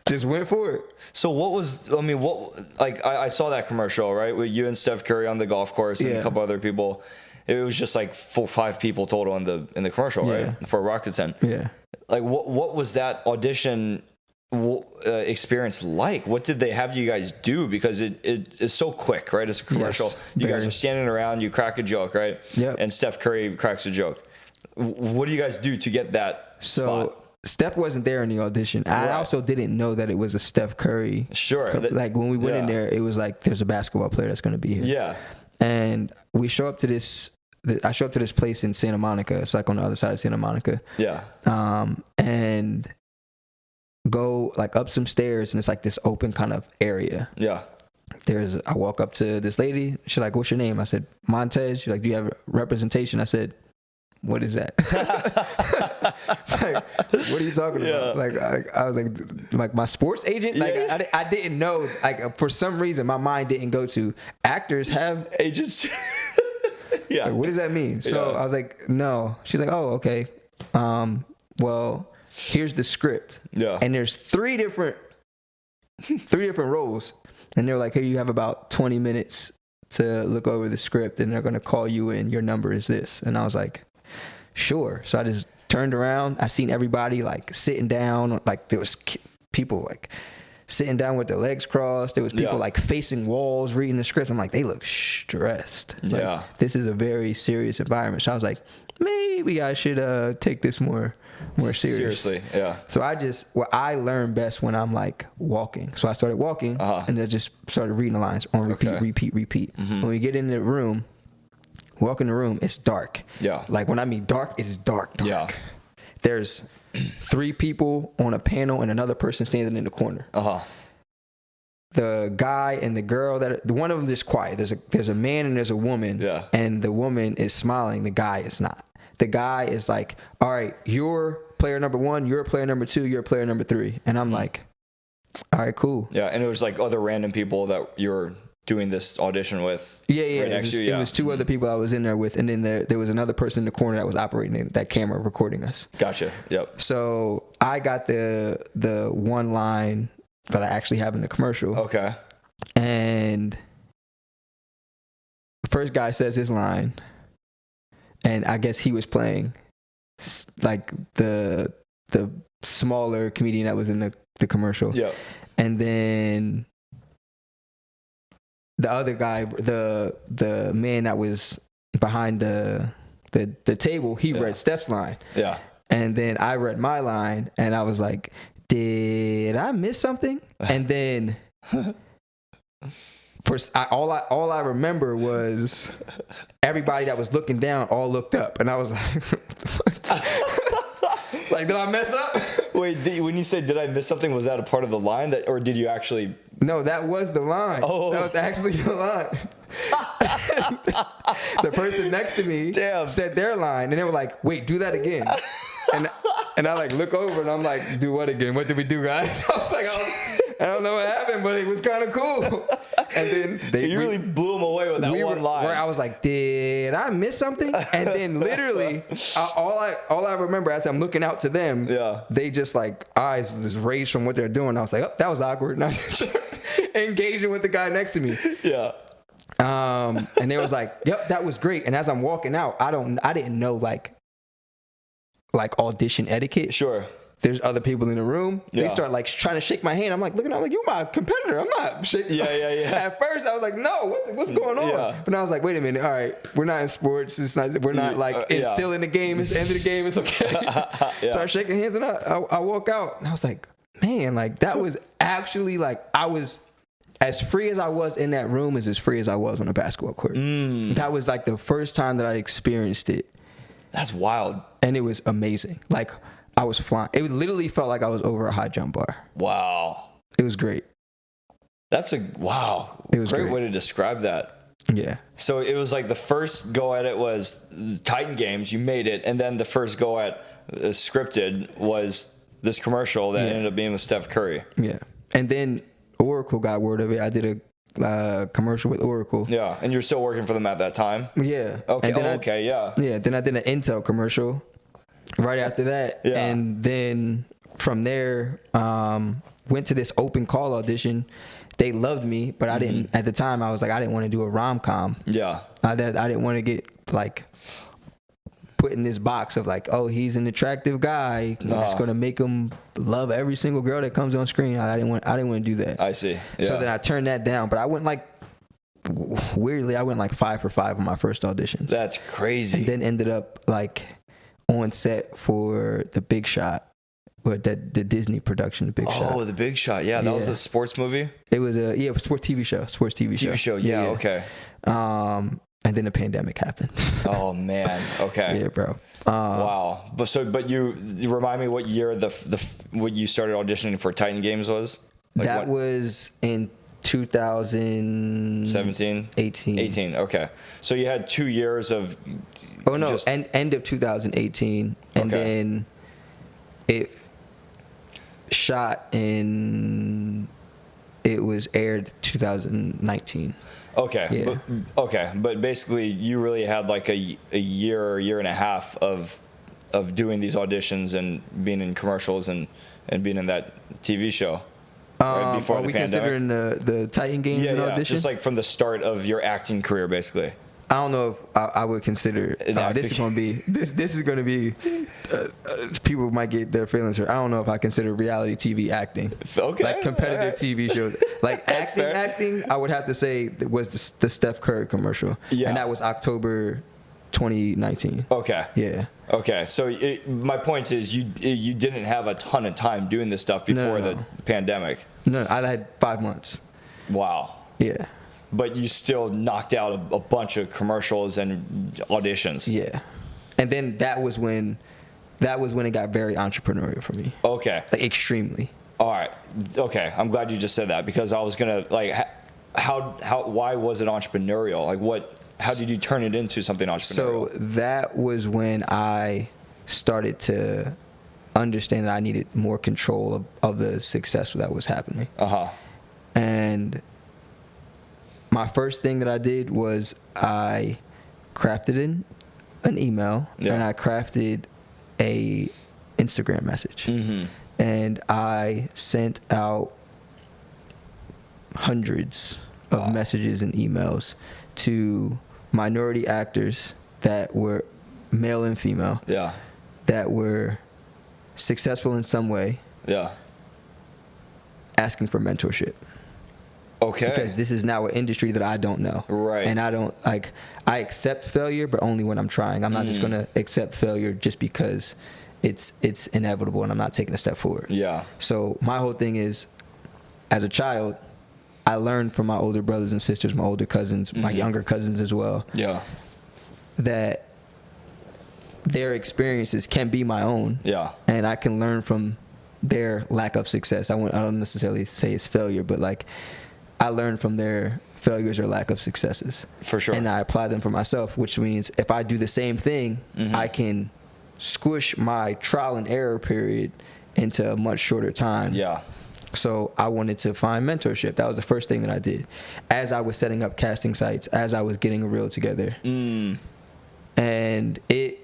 Speaker 2: Just went for it.
Speaker 1: So I saw that commercial, right, with you and Steph Curry on the golf course and a couple other people. It was just like 5 people total in the commercial, right, for Rakuten. Yeah. Like what was that audition experience like? What did they have you guys do? Because it is so quick, right? It's a commercial. Yes, you guys are standing around, you crack a joke, right? Yeah. And Steph Curry cracks a joke. What do you guys do to get that spot?
Speaker 2: Steph wasn't there in the audition. I also didn't know that it was a Steph Curry.
Speaker 1: Sure.
Speaker 2: Like when we went in there, it was like there's a basketball player that's going to be here. Yeah. And we show up to this. I show up to this place in Santa Monica. It's like on the other side of Santa Monica. Yeah. And go like up some stairs, and it's like this open kind of area.
Speaker 1: Yeah.
Speaker 2: I walk up to this lady. She's like, "What's your name?" I said, "Montez." She's like, "Do you have representation?" I said, "What is that?" It's like, what are you talking about? Like, I was like my sports agent. Like, I didn't know. Like, for some reason, my mind didn't go to actors have
Speaker 1: agents. Yeah.
Speaker 2: Like, what does that mean? So I was like, no. She's like, oh, okay. Well, here's the script.
Speaker 1: Yeah.
Speaker 2: And there's three different roles. And they're like, hey, you have about 20 minutes to look over the script, and they're going to call you in. Your number is this. And I was like, sure. So I just turned around. I seen everybody like sitting down. Like, there was people like sitting down with their legs crossed. There was people like facing walls reading the script. I'm like, they look stressed. Like, this is a very serious environment. So I was like, maybe I should take this more serious.
Speaker 1: Seriously, yeah.
Speaker 2: So I learn best when I'm like walking. So I started walking, and I just started reading the lines on repeat. Mm-hmm. When we get in the room, walk in the room, it's dark. Yeah. Like, when I mean dark, it's dark. Yeah. There's 3 people on a panel and another person standing in the corner. The guy and the girl, the one of them is quiet. There's a man and there's a woman. Yeah. And the woman is smiling. The guy is not. The guy is like, all right, you're player number 1, you're player number 2, you're player number 3. And I'm like, all right, cool. Yeah.
Speaker 1: And it was like other random people that you're doing this audition with.
Speaker 2: Yeah. Right next to you. It was 2 other people I was in there with. And then there was another person in the corner that was operating that camera recording us.
Speaker 1: Gotcha. Yep.
Speaker 2: So I got the one line that I actually have in the commercial. Okay. And the first guy says his line. And I guess he was playing like the smaller comedian that was in the commercial. Yeah. And then the other guy, the man that was behind the table, he read Steph's line. Yeah. And then I read my line, and I was like, did I miss something? And then all I remember was everybody that was looking down all looked up, and I was like, like, did I mess up?
Speaker 1: Wait, when you said did I miss something, was that a part of the line or did you actually?
Speaker 2: No, that was the line. Oh, that was actually the line. The person next to me said their line, and they were like, wait, do that again. And I like look over, and I'm like, do what again? What did we do, guys? I was like, I don't know what happened, but it was kind of cool. And then
Speaker 1: so you really blew them away with that one line.
Speaker 2: Where I was like, did I miss something? And then literally, all I remember as I'm looking out to them, they just like eyes just raised from what they're doing. I was like, oh, that was awkward. And I just engaging with the guy next to me. Yeah. And they was like, yep, that was great. And as I'm walking out, I didn't know like audition etiquette. Sure. There's other people in the room. They start like trying to shake my hand. I'm like looking at them like, you're my competitor. I'm not shaking. Yeah. At first I was like, no, what's going on? Yeah. But I was like, wait a minute. All right, we're not in sports. We're not like it's still in the game. It's the end of the game. It's okay. Start shaking hands, and I walk out, and I was like, man, like that was actually like I was as free as I was in that room as free as I was on a basketball court. That was like the first time that I experienced it.
Speaker 1: That's wild.
Speaker 2: And it was amazing. Like, I was flying. It literally felt like I was over a high jump bar. Wow. It was great.
Speaker 1: That's a great way to describe that.
Speaker 2: Yeah.
Speaker 1: So it was like the first go at it was Titan Games. You made it. And then the first go at scripted was this commercial that ended up being with Steph Curry.
Speaker 2: Yeah. And then Oracle got word of it. I did a commercial with Oracle.
Speaker 1: Yeah. And you're still working for them at that time?
Speaker 2: Yeah.
Speaker 1: Okay.
Speaker 2: Yeah. Then I did an Intel commercial right after that. Yeah. And then from there, went to this open call audition. They loved me, but I didn't, at the time, I was like, I didn't want to do a rom-com. Yeah. I didn't want to get like put in this box of like, oh, he's an attractive guy. It's going to make him love every single girl that comes on screen. I didn't want to do that.
Speaker 1: I see. Yeah.
Speaker 2: So then I turned that down, but I went like, weirdly, I went like 5 for 5 on my first auditions.
Speaker 1: That's crazy.
Speaker 2: And then ended up like on set for The Big Shot, or the Disney production, The Big Shot.
Speaker 1: Oh, The Big Shot. Yeah, that was a sports movie?
Speaker 2: It was a sports TV show.
Speaker 1: TV show, yeah. Okay.
Speaker 2: And then the pandemic happened.
Speaker 1: Oh, man. Okay.
Speaker 2: Yeah, bro.
Speaker 1: Wow. But you remind me what year what you started auditioning for Titan Games was? Like
Speaker 2: that was in 2017, 18.
Speaker 1: Okay. So you had 2 years of.
Speaker 2: Oh no, end of 2018, and then it shot in. It was aired 2019.
Speaker 1: Okay.
Speaker 2: Yeah.
Speaker 1: But basically, you really had like a year or year and a half of doing these auditions and being in commercials and being in that TV show. Right before the pandemic.
Speaker 2: Considering the Titan Games and audition?
Speaker 1: Just like from the start of your acting career, basically.
Speaker 2: I don't know if I would consider this is going to be people might get their feelings hurt. I don't know if I consider reality TV acting.
Speaker 1: Okay,
Speaker 2: like competitive TV shows. Like acting, I would have to say was the Steph Curry commercial, and that was October 2019.
Speaker 1: Okay.
Speaker 2: Yeah.
Speaker 1: Okay. So my point is, you didn't have a ton of time doing this stuff before the pandemic.
Speaker 2: No, I had 5 months.
Speaker 1: Wow.
Speaker 2: Yeah.
Speaker 1: But you still knocked out a bunch of commercials and auditions.
Speaker 2: Yeah. And then that was when it got very entrepreneurial for me.
Speaker 1: Okay.
Speaker 2: Like extremely.
Speaker 1: All right. Okay. I'm glad you just said that, because I was gonna why was it entrepreneurial? Like how did you turn it into something entrepreneurial?
Speaker 2: So that was when I started to understand that I needed more control of the success that was happening. And my first thing that I did was I crafted an email and I crafted a Instagram message. And I sent out hundreds of messages and emails to minority actors that were male and female, that were successful in some way, asking for mentorship.
Speaker 1: Okay.
Speaker 2: Because this is now an industry that I don't know.
Speaker 1: Right.
Speaker 2: And I accept failure, but only when I'm trying. I'm not just going to accept failure just because it's inevitable and I'm not taking a step forward.
Speaker 1: Yeah.
Speaker 2: So my whole thing is, as a child, I learned from my older brothers and sisters, my older cousins, my younger cousins as well.
Speaker 1: Yeah.
Speaker 2: That their experiences can be my own.
Speaker 1: Yeah.
Speaker 2: And I can learn from their lack of success. I don't necessarily say it's failure, but like I learned from their failures or lack of successes.
Speaker 1: For sure.
Speaker 2: And I apply them for myself, which means if I do the same thing, I can squish my trial and error period into a much shorter time.
Speaker 1: Yeah.
Speaker 2: So I wanted to find mentorship. That was the first thing that I did. As I was setting up casting sites, as I was getting a reel together. And it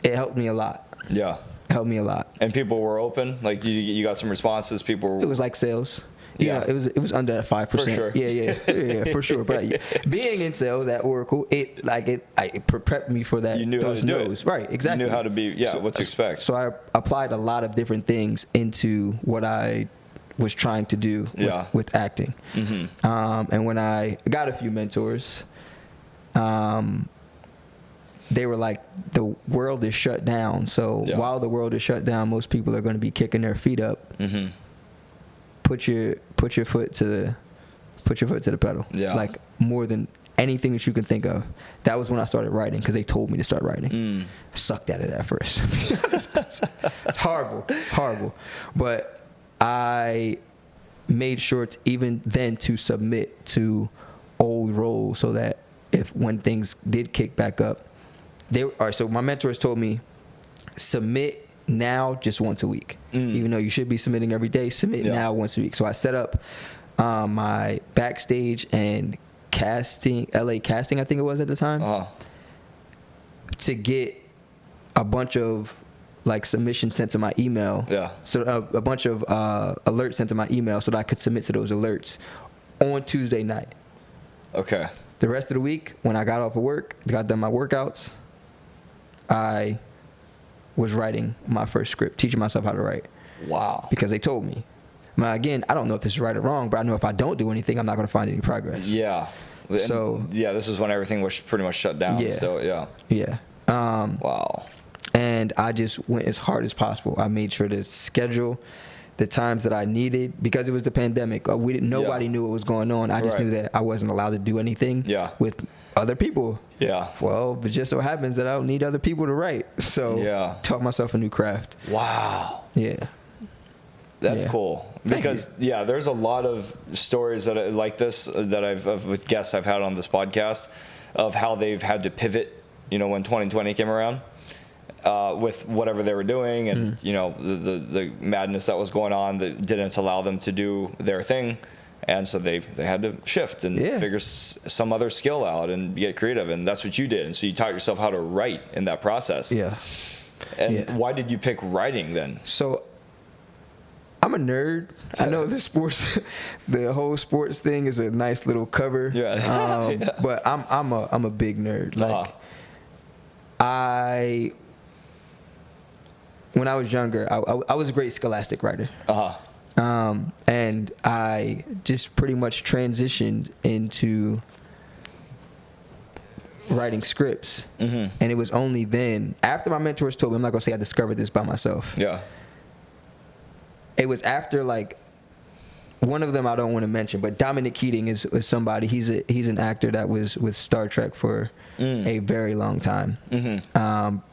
Speaker 2: helped me a lot. Yeah. It helped me a lot.
Speaker 1: And people were open? Like you got some responses? People were...
Speaker 2: It was like sales. You know, it was under that 5%.
Speaker 1: For sure.
Speaker 2: Yeah, for sure. But being in sales at Oracle, it prepped me for that.
Speaker 1: You knew how to do it.
Speaker 2: Right, exactly.
Speaker 1: You knew how to be, what to expect.
Speaker 2: So I applied a lot of different things into what I was trying to do with acting. And when I got a few mentors, they were like, the world is shut down. So while the world is shut down, most people are going to be kicking their feet up. Put your foot to the pedal. Yeah. Like more than anything that you can think of. That was when I started writing, because they told me to start writing. Sucked at it at first. It's horrible. But I made sure to even then to submit to old roles, so that when things did kick back up, so my mentors told me, submit now just once a week. Even though you should be submitting every day, submit now once a week. So I set up my backstage and casting, LA casting, I think it was at the time, to get a bunch of like submissions sent to my email. So a bunch of alerts sent to my email so that I could submit to those alerts on Tuesday night. Okay. The rest of the week, when I got off of work, got done my workouts, I was writing my first script, teaching myself how to write. Wow. Because they told me. Now, again, I don't know if this is right or wrong, but I know if I don't do anything, I'm not going to find any progress. Yeah. So
Speaker 1: this is when everything was pretty much shut down.
Speaker 2: Yeah.
Speaker 1: So
Speaker 2: yeah. Wow. And I just went as hard as possible. I made sure to schedule the times that I needed, because it was the pandemic. Nobody knew what was going on. I just knew that I wasn't allowed to do anything with other people.
Speaker 1: Yeah.
Speaker 2: Well, it just so happens that I don't need other people to write. So taught myself a new craft.
Speaker 1: Wow.
Speaker 2: Yeah.
Speaker 1: That's cool. Because there's a lot of stories that like this that I've with guests I've had on this podcast of how they've had to pivot, when 2020 came around, with whatever they were doing and the madness that was going on that didn't allow them to do their thing. And so they had to shift and figure some other skill out and get creative. And that's what you did. And so you taught yourself how to write in that process.
Speaker 2: Yeah.
Speaker 1: And why did you pick writing then?
Speaker 2: So I'm a nerd. I know the whole sports thing is a nice little cover.
Speaker 1: Yeah.
Speaker 2: But I'm a big nerd. Like when I was younger, I was a great scholastic writer. And I just pretty much transitioned into writing scripts. And it was only then, after my mentors told me, I'm not gonna say I discovered this by myself.
Speaker 1: Yeah.
Speaker 2: It was after, like, one of them I don't want to mention, but Dominic Keating is somebody. He's an actor that was with Star Trek for a very long time.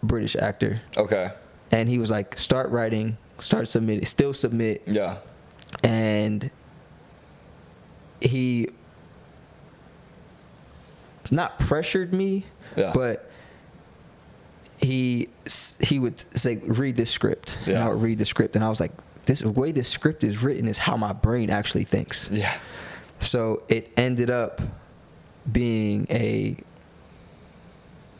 Speaker 2: British actor.
Speaker 1: Okay.
Speaker 2: And he was like, start writing, start submitting, still submit.
Speaker 1: Yeah.
Speaker 2: And he not pressured me, but he would say, read this script. And I would read the script, and I was like, the way this script is written is how my brain actually thinks.
Speaker 1: Yeah.
Speaker 2: So it ended up being a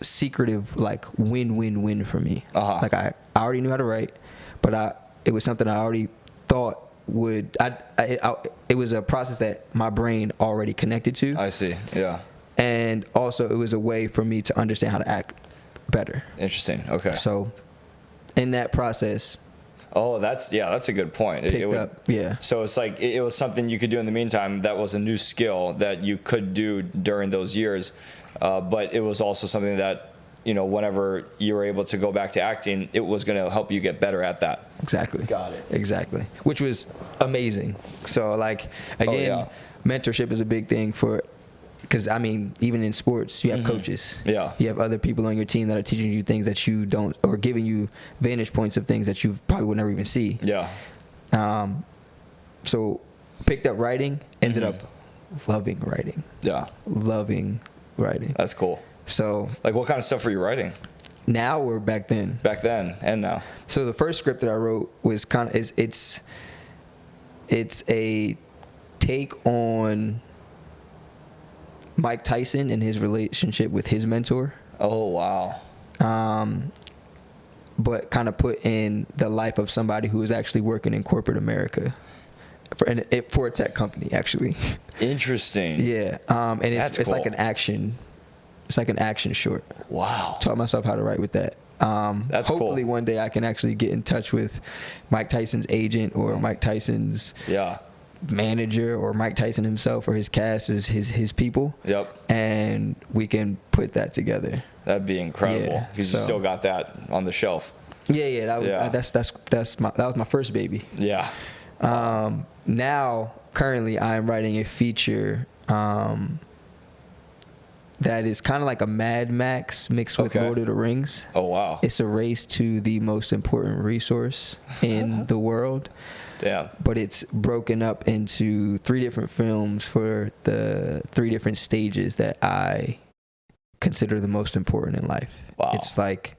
Speaker 2: secretive, like, win-win-win for me. Like, I already knew how to write, but it was something I already thought it was a process that my brain already connected to.
Speaker 1: I see. Yeah.
Speaker 2: And also it was a way for me to understand how to act better.
Speaker 1: Interesting. Okay.
Speaker 2: So in that process.
Speaker 1: Oh, that's a good point. So it's like it was something you could do in the meantime that was a new skill that you could do during those years, but it was also something that, whenever you were able to go back to acting, it was going to help you get better at that.
Speaker 2: Exactly.
Speaker 1: Got it.
Speaker 2: Exactly. Which was amazing. So, like, again, mentorship is a big thing because, I mean, even in sports, you have coaches. Yeah. You have other people on your team that are teaching you things that you don't, or giving you vantage points of things that you probably would never even see. Yeah. So picked up writing, ended up loving writing. Yeah. Loving writing.
Speaker 1: That's cool.
Speaker 2: So,
Speaker 1: like, what kind of stuff were you writing?
Speaker 2: Now or back then?
Speaker 1: Back then and now.
Speaker 2: So the first script that I wrote was it's a take on Mike Tyson and his relationship with his mentor.
Speaker 1: Oh, wow.
Speaker 2: But kind of put in the life of somebody who is actually working in corporate America for a tech company, actually.
Speaker 1: Interesting.
Speaker 2: Yeah. And it's cool. Like an action. It's like an action short.
Speaker 1: Wow.
Speaker 2: Taught myself how to write with that.
Speaker 1: That's
Speaker 2: hopefully
Speaker 1: cool.
Speaker 2: One day I can actually get in touch with Mike Tyson's agent or Mike Tyson's manager or Mike Tyson himself or his cast, his people. Yep. And we can put that together.
Speaker 1: That'd be incredible because you still got that on the shelf.
Speaker 2: Yeah. That was my first baby. Yeah. Now currently I am writing a feature. That is kind of like a Mad Max mixed with Lord of the Rings.
Speaker 1: Oh, wow.
Speaker 2: It's a race to the most important resource in the world. Damn. But it's broken up into 3 different films for the 3 different stages that I consider the most important in life. Wow. It's like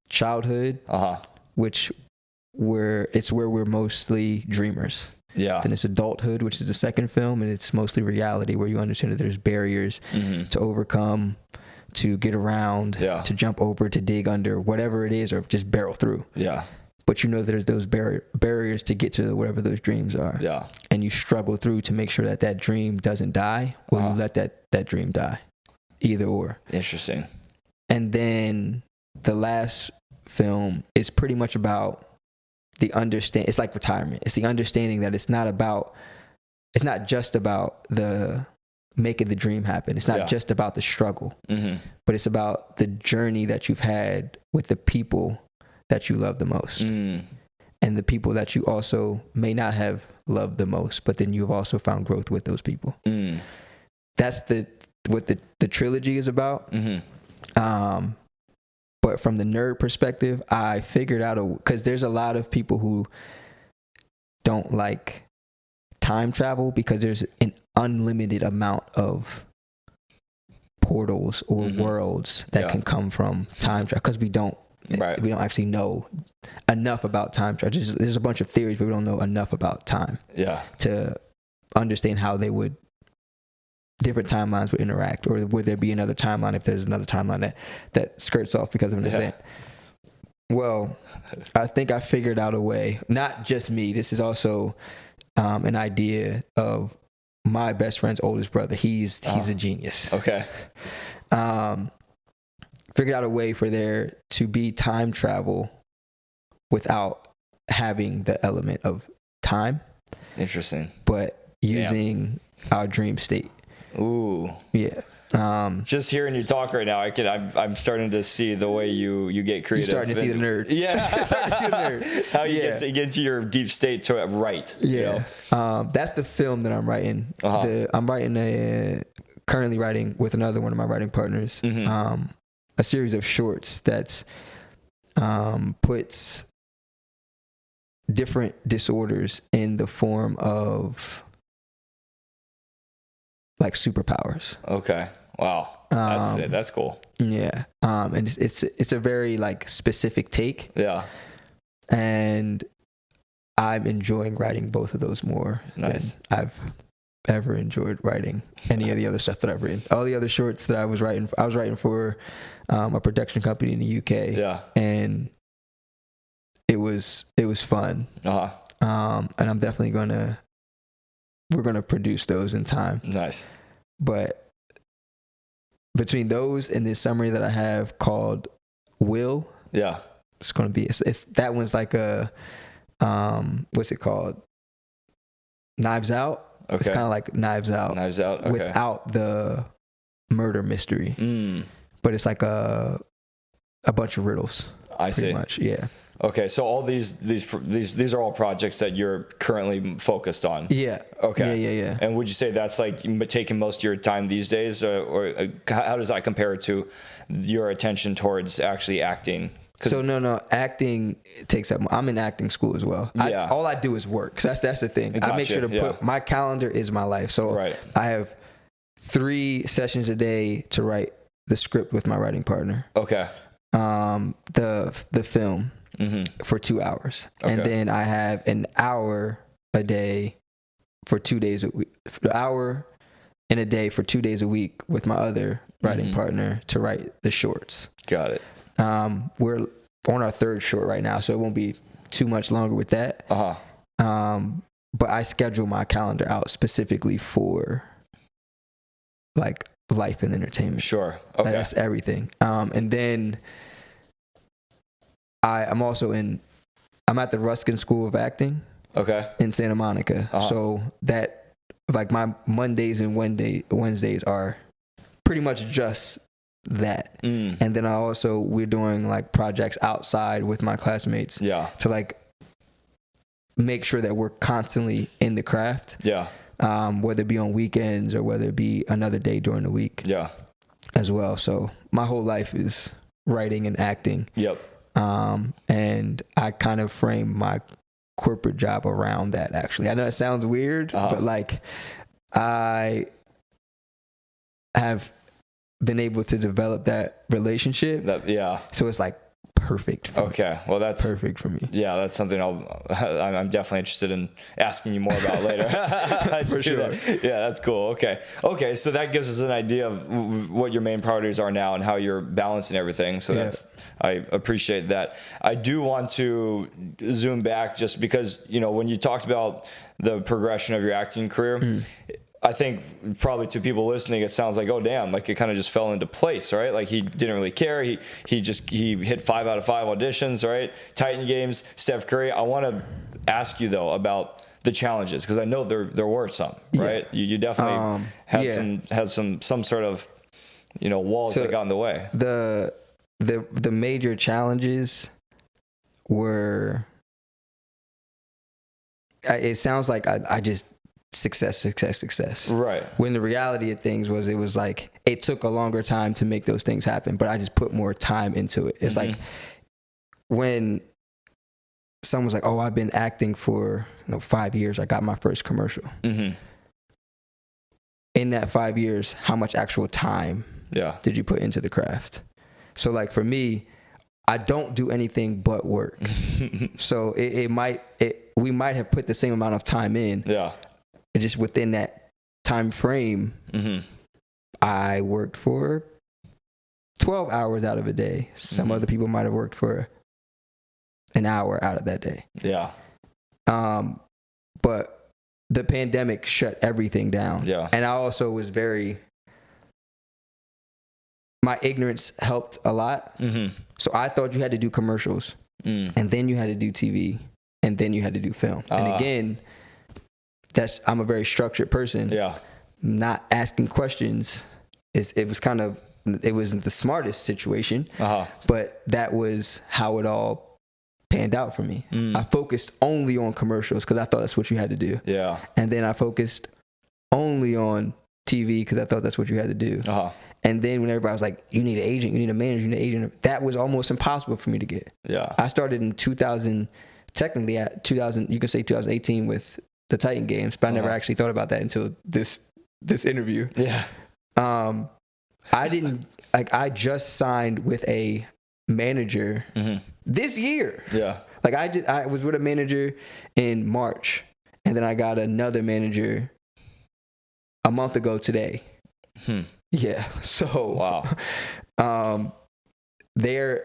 Speaker 2: childhood, which where we're mostly dreamers. Yeah. Then it's adulthood, which is the second film, and it's mostly reality, where you understand that there's barriers to overcome, to get around, to jump over, to dig under, whatever it is, or just barrel through. Yeah. But you know there's those barriers to get to whatever those dreams are. Yeah. And you struggle through to make sure that dream doesn't die, or you let that dream die. Either or. Interesting. And then the last film is pretty much about it's like retirement. It's the understanding that it's not just about the making the dream happen. It's not just about the struggle, but it's about the journey that you've had with the people that you love the most, and the people that you also may not have loved the most, but then you've also found growth with those people. That's the what the trilogy is about. But from the nerd perspective, I figured out because there's a lot of people who don't like time travel because there's an unlimited amount of portals or worlds that can come from time travel, because we don't actually know enough about time travel. There's a bunch of theories, but we don't know enough about time to understand how different timelines would interact, or would there be another timeline if there's another timeline that skirts off because of an event. Well, I think I figured out a way, not just me, this is also an idea of my best friend's oldest brother. He's a genius.
Speaker 1: Okay.
Speaker 2: Figured out a way for there to be time travel without having the element of time.
Speaker 1: Interesting.
Speaker 2: But using our dream state.
Speaker 1: Ooh.
Speaker 2: Yeah.
Speaker 1: Just hearing you talk right now, I'm starting to see the way you get creative.
Speaker 2: You're starting to see the nerd.
Speaker 1: Yeah.
Speaker 2: Starting to see the nerd.
Speaker 1: How you get into your deep state to write.
Speaker 2: Yeah. You know? That's the film that I'm writing. I'm currently writing with another one of my writing partners, a series of shorts that's puts different disorders in the form of like superpowers.
Speaker 1: Okay. Wow. That's cool.
Speaker 2: Yeah. And it's a very like specific take.
Speaker 1: Yeah.
Speaker 2: And I'm enjoying writing both of those more than I've ever enjoyed writing any of the other stuff that I've written. All the other shorts that I was writing for a production company in the UK.
Speaker 1: Yeah.
Speaker 2: And it was fun. And I'm definitely we're gonna produce those in time.
Speaker 1: Nice.
Speaker 2: But between those and this summary that I have called Will, it's gonna be it's that one's like a what's it called? Knives Out. Okay. It's kind of like Knives Out. Okay. Without the murder mystery. But it's like a bunch of riddles.
Speaker 1: I see.
Speaker 2: Pretty much, yeah.
Speaker 1: Okay, so all these are all projects that you're currently focused on.
Speaker 2: Yeah.
Speaker 1: Okay.
Speaker 2: Yeah.
Speaker 1: And would you say that's like taking most of your time these days, or how does that compare to your attention towards actually acting?
Speaker 2: So no, acting takes up. I'm in acting school as well. All I do is work. So that's the thing.
Speaker 1: Gotcha.
Speaker 2: I make sure to put my calendar is my life. So I have 3 sessions a day to write the script with my writing partner.
Speaker 1: Okay.
Speaker 2: The film. For 2 hours. Okay. And then I have an hour a day for 2 days a week. An hour in a day for 2 days a week with my other writing partner to write the shorts.
Speaker 1: Got it.
Speaker 2: We're on our 3rd short right now, so it won't be too much longer with that. But I schedule my calendar out specifically for like life and entertainment.
Speaker 1: Sure. Okay.
Speaker 2: That's everything. And then I'm at the Ruskin School of Acting. Okay. In Santa Monica. So that like my Mondays and Wednesdays are pretty much just that. And then we're doing like projects outside with my classmates. Yeah. To like make sure that we're constantly in the craft. Yeah. Whether it be on weekends or whether it be another day during the week. Yeah. As well. So my whole life is writing and acting. Yep. And I kind of frame my corporate job around that, actually. I know it sounds weird, but like I have been able to develop that relationship. So it's like perfect for me. Well, that's perfect for me.
Speaker 1: Yeah, that's something I'm definitely interested in asking you more about later. For sure. Yeah, that's cool. Okay, so that gives us an idea of what your main priorities are now and how you're balancing everything. So I appreciate that. I do want to zoom back just because, when you talked about the progression of your acting career, I think probably to people listening, it sounds like, oh damn, like it kind of just fell into place, right? Like he didn't really care. He hit 5 out of 5 auditions, right? Titan games, Steph Curry. I want to ask you though about the challenges, because I know there were some, right? You definitely had some sort of walls that got in the way.
Speaker 2: The major challenges were, it sounds like I just success. Right. When the reality of things was, it was like it took a longer time to make those things happen, but I just put more time into it. It's like when someone's like, oh, I've been acting for 5 years. I got my first commercial. In that 5 years, how much actual time did you put into the craft? So like for me, I don't do anything but work. So we might have put the same amount of time in. Yeah. Just within that time frame, I worked for 12 hours out of a day. Some other people might have worked for an hour out of that day. Yeah. But the pandemic shut everything down. Yeah. And I also was my ignorance helped a lot. So I thought you had to do commercials and then you had to do TV and then you had to do film. And again, I'm a very structured person. Yeah. Not asking questions. It wasn't the smartest situation, but that was how it all panned out for me. I focused only on commercials because I thought that's what you had to do. Yeah. And then I focused only on TV because I thought that's what you had to do. And then when everybody was like, you need an agent, you need a manager, you need an agent, that was almost impossible for me to get. Yeah. I started in 2000, technically at 2000, you can say 2018 with the Titan games, but I never actually thought about that until this interview. Yeah. I just signed with a manager this year. Yeah. Like I was with a manager in March and then I got another manager a month ago today. Yeah. So wow. That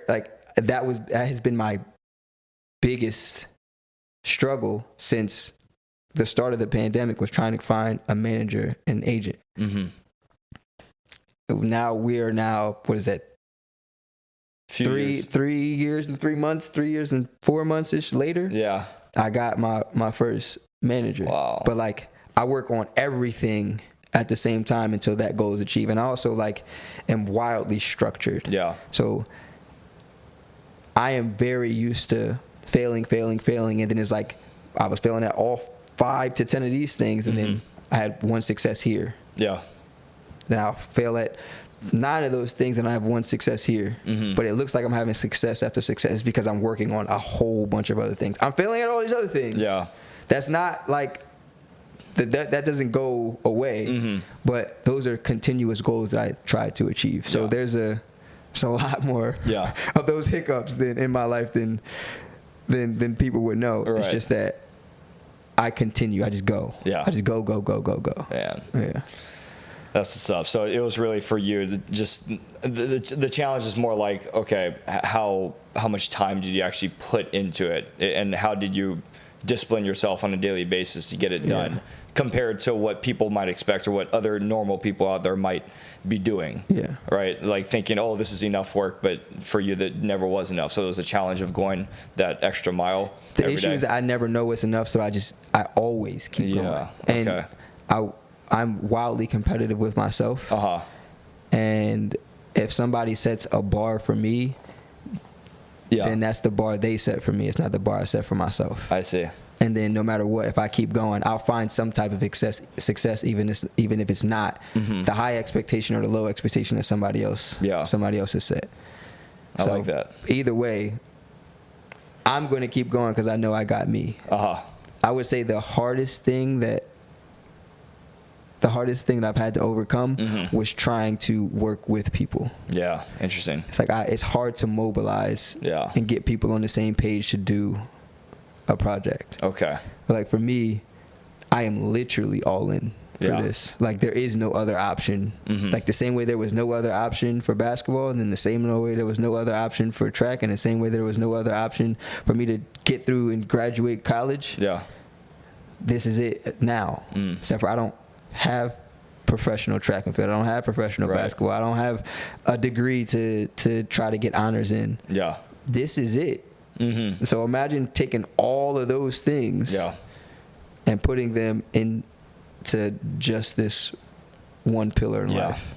Speaker 2: has been my biggest struggle since the start of the pandemic, was trying to find a manager and an agent. Now what is that? 3 years and 3 months, 3 years and 4 months ish later. Yeah. I got my first manager. Wow. But like I work on everything at the same time until that goal is achieved. And I also am wildly structured. Yeah. So I am very used to failing. And then it's like, I was failing at all 5 to 10 of these things. And then I had one success here. Yeah. Then I'll fail at 9 of those things and I have one success here. But it looks like I'm having success after success because I'm working on a whole bunch of other things. I'm failing at all these other things. Yeah. That's not like, that doesn't go away, but those are continuous goals that I try to achieve. So there's a lot more of those hiccups in my life than people would know. Right. It's just that I continue. I just go. Yeah. I just go. Man. Yeah.
Speaker 1: That's what's up. So it was really for you, just the challenge is more like, okay, how much time did you actually put into it, and how did you discipline yourself on a daily basis to get it done, compared to what people might expect or what other normal people out there might be doing. Yeah. Right. Like thinking, oh, this is enough work, but for you that never was enough. So it was a challenge of going that extra mile.
Speaker 2: The issue is that I never know it's enough, so I always keep going. And I'm wildly competitive with myself. And if somebody sets a bar for me, then that's the bar they set for me. It's not the bar I set for myself. I see. And then no matter what, if I keep going, I'll find some type of success, even if it's not the high expectation or the low expectation that somebody else has set.
Speaker 1: I like that.
Speaker 2: Either way, I'm going to keep going because I know I got me. I would say the hardest thing that I've had to overcome was trying to work with people. Yeah, interesting. It's like it's hard to mobilize and get people on the same page to do a project. Okay. But like for me, I am literally all in for this. Like there is no other option. Like the same way there was no other option for basketball, and then the same way there was no other option for track, and the same way there was no other option for me to get through and graduate college. Yeah. This is it now. Except for I don't have professional track and field. I don't have professional basketball. I don't have a degree to try to get honors in. Yeah. This is it. So imagine taking all of those things and putting them into just this one pillar in life.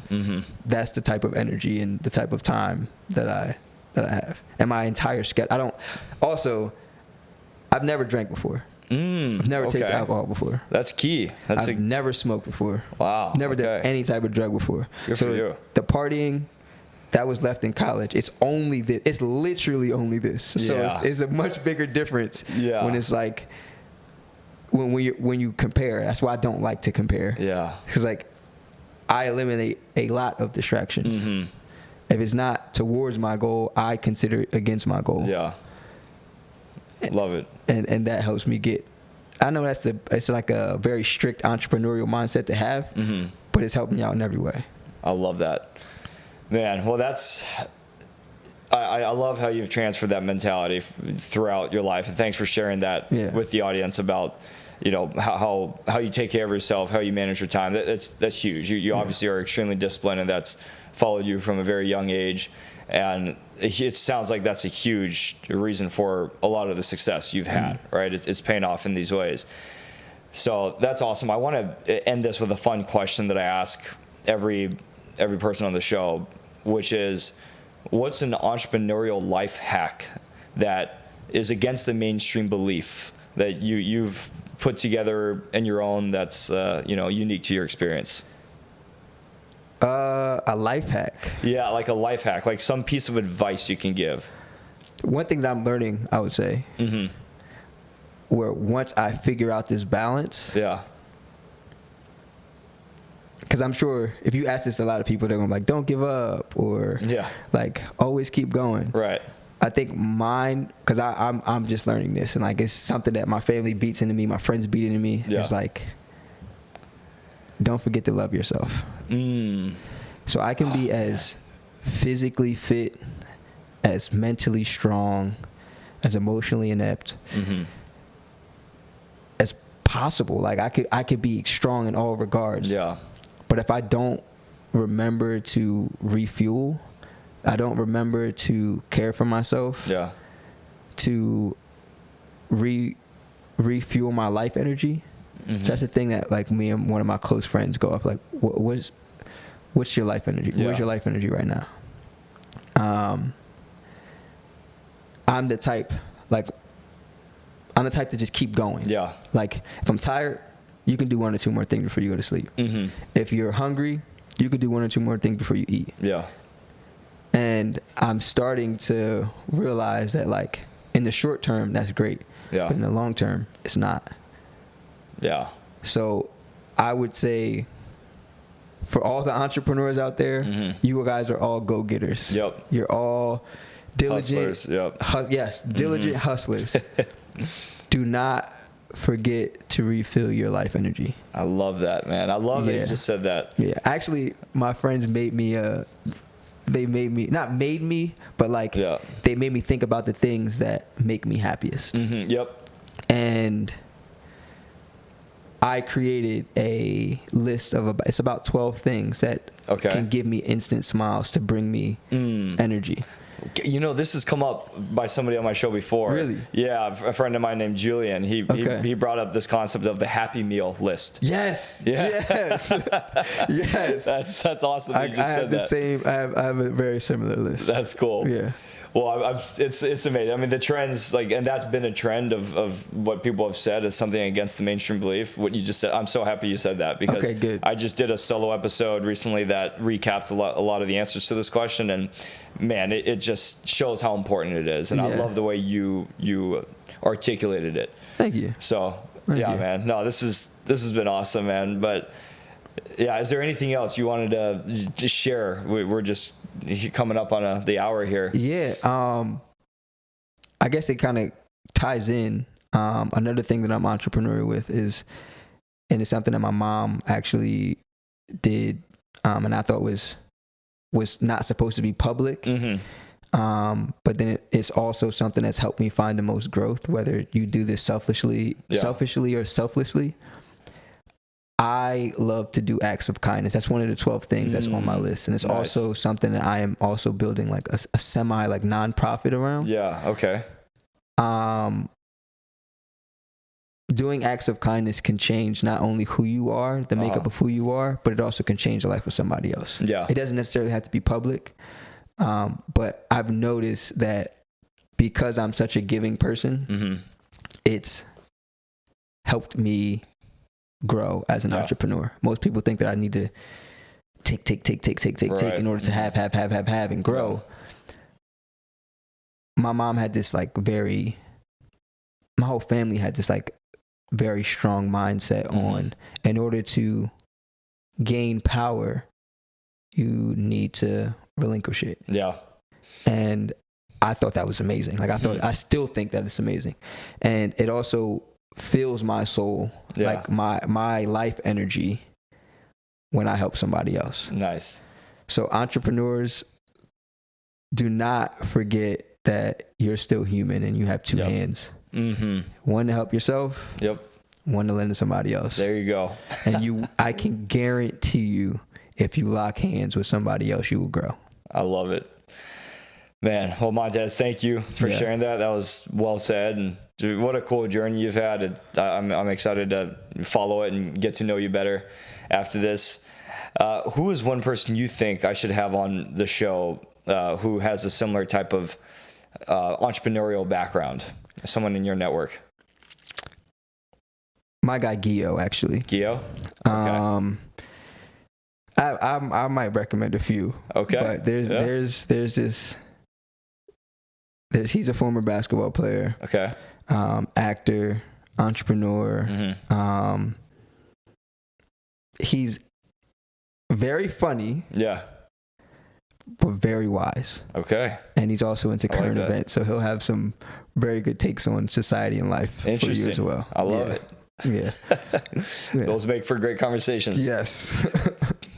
Speaker 2: That's the type of energy and the type of time that I have. And my entire schedule. I've never drank before. I've never tasted alcohol before.
Speaker 1: That's key.
Speaker 2: I've never smoked before.
Speaker 1: Wow.
Speaker 2: Never done any type of drug before.
Speaker 1: Good for you.
Speaker 2: The partying that was left in college, it's only this. It's literally only this. So it's a much bigger difference when it's like when you compare. That's why I don't like to compare.
Speaker 1: Yeah.
Speaker 2: Because like I eliminate a lot of distractions. Mm-hmm. If it's not towards my goal, I consider it against my goal.
Speaker 1: Yeah. Love it.
Speaker 2: And that helps me get. I know it's like a very strict entrepreneurial mindset to have, but it's helping me out in every way.
Speaker 1: I love that. Man, well, I love how you've transferred that mentality throughout your life, and thanks for sharing that with the audience about, how you take care of yourself, how you manage your time. That's huge. You obviously are extremely disciplined, and that's followed you from a very young age, and it sounds like that's a huge reason for a lot of the success you've had, right? It's paying off in these ways. So that's awesome. I want to end this with a fun question that I ask every person on the show, which is, what's an entrepreneurial life hack that is against the mainstream belief that you've put together in your own that's unique to your experience?
Speaker 2: A life hack.
Speaker 1: Yeah, like a life hack, like some piece of advice you can give.
Speaker 2: One thing that I'm learning, I would say, where once I figure out this balance, because I'm sure if you ask this to a lot of people, they're gonna be like, don't give up, or like always keep going.
Speaker 1: Right.
Speaker 2: I think mine, because I'm just learning this, and like it's something that my family beats into me, my friends beat into me. It's like, don't forget to love yourself. So I can be as physically fit, as mentally strong, as emotionally inept as possible. Like I could be strong in all regards. Yeah. But if I don't remember to refuel, I don't remember to care for myself. Yeah. To refuel my life energy. So that's the thing that like me and one of my close friends go off like, what's your life energy? Where's your life energy right now? I'm the type to just keep going. Yeah. Like if I'm tired, you can do 1 or 2 more things before you go to sleep. If you're hungry, you could do 1 or 2 more things before you eat. Yeah. And I'm starting to realize that like in the short term, that's great. Yeah. But in the long term, it's not. Yeah. So I would say for all the entrepreneurs out there, you guys are all go-getters. Yep. You're all diligent. Hustlers. Yep. Diligent hustlers. Do not forget to refill your life energy. I love that, man. I love that you just said that. Yeah. Actually, my friends made me they made me, not made me, but like they made me think about the things that make me happiest. Yep. And I created a list of it's about 12 things that can give me instant smiles to bring me energy. You know, this has come up by somebody on my show before. Really? Yeah, a friend of mine named Julian. He brought up this concept of the Happy Meal list. Yes. Yeah. Yes. Yes. That's awesome. I have the same. I have a very similar list. That's cool. Yeah. Well, it's amazing. I mean, the trends, like, and that's been a trend of what people have said is something against the mainstream belief. What you just said, I'm so happy you said that because I just did a solo episode recently that recapped a lot of the answers to this question, and man, it just shows how important it is, and I love the way you articulated it. Thank you. So Thank you. Man, no, this has been awesome, man. But yeah, is there anything else you wanted to just share? We're just coming up on the hour here. Yeah. I guess it kind of ties in. Another thing that I'm entrepreneurial with is, and it's something that my mom actually did, and I thought was not supposed to be public. But then it's also something that's helped me find the most growth, whether you do this selfishly or selflessly. I love to do acts of kindness. That's one of the 12 things that's on my list. And it's also something that I am also building like a semi like nonprofit around. Yeah. Okay. Doing acts of kindness can change not only who you are, the makeup of who you are, but it also can change the life of somebody else. Yeah. It doesn't necessarily have to be public. But I've noticed that because I'm such a giving person, it's helped me grow as an entrepreneur. Most people think that I need to take in order to have and grow. My mom had this like my whole family had this like very strong mindset on, in order to gain power, you need to relinquish it. Yeah. And I thought that was amazing. Like I still think that it's amazing. And it also fills my soul, like my life energy when I help somebody else. Nice. So entrepreneurs, do not forget that you're still human and you have two hands. One to help yourself. One to lend to somebody else. There you go. And I can guarantee you, if you lock hands with somebody else, you will grow. I love it. Man, well, Montez, thank you for sharing that. That was well said. And dude, what a cool journey you've had. I'm excited to follow it and get to know you better after this. Who is one person you think I should have on the show who has a similar type of entrepreneurial background? Someone in your network? My guy Gio, actually. Gio? Okay. I might recommend a few. Okay. But there's this. He's a former basketball player. Okay. Actor, entrepreneur. He's very funny. Yeah. But very wise. Okay. And he's also into current events, so he'll have some very good takes on society and life for you as well. I love it. Yeah. Those make for great conversations. Yes.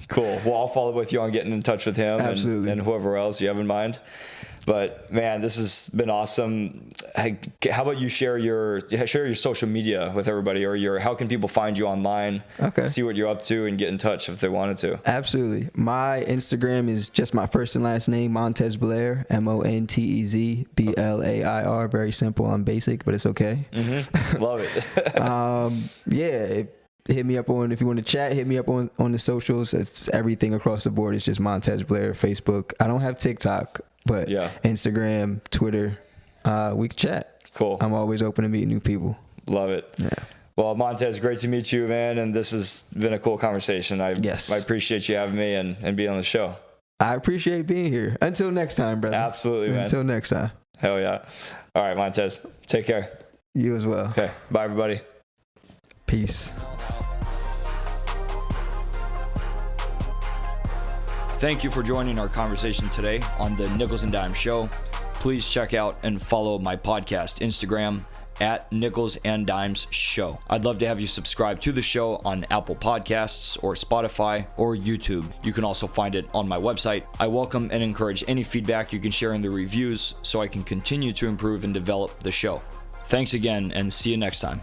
Speaker 2: Cool. Well, I'll follow up with you on getting in touch with him. Absolutely. And whoever else you have in mind. But man, this has been awesome. How about you share your social media with everybody, or how can people find you online? Okay. See what you're up to and get in touch if they wanted to. Absolutely. My Instagram is just my first and last name, Montez Blair, Montez Blair. Very simple. I'm basic, but it's okay. Love it. Hit me up if you want to chat, hit me up on the socials. It's everything across the board. It's just Montez Blair, Facebook. I don't have TikTok. But Instagram, Twitter, we can chat. Cool. I'm always open to meet new people. Love it. Yeah. Well, Montez, great to meet you, man. And this has been a cool conversation. I appreciate you having me and being on the show. I appreciate being here. Until next time, brother. Absolutely, man. Until next time. Hell yeah. All right, Montez. Take care. You as well. Okay. Bye, everybody. Peace. Thank you for joining our conversation today on the Nichols and Dimes Show. Please check out and follow my podcast Instagram at Nichols and Dimes Show. I'd love to have you subscribe to the show on Apple Podcasts or Spotify or YouTube. You can also find it on my website. I welcome and encourage any feedback you can share in the reviews so I can continue to improve and develop the show. Thanks again, and see you next time.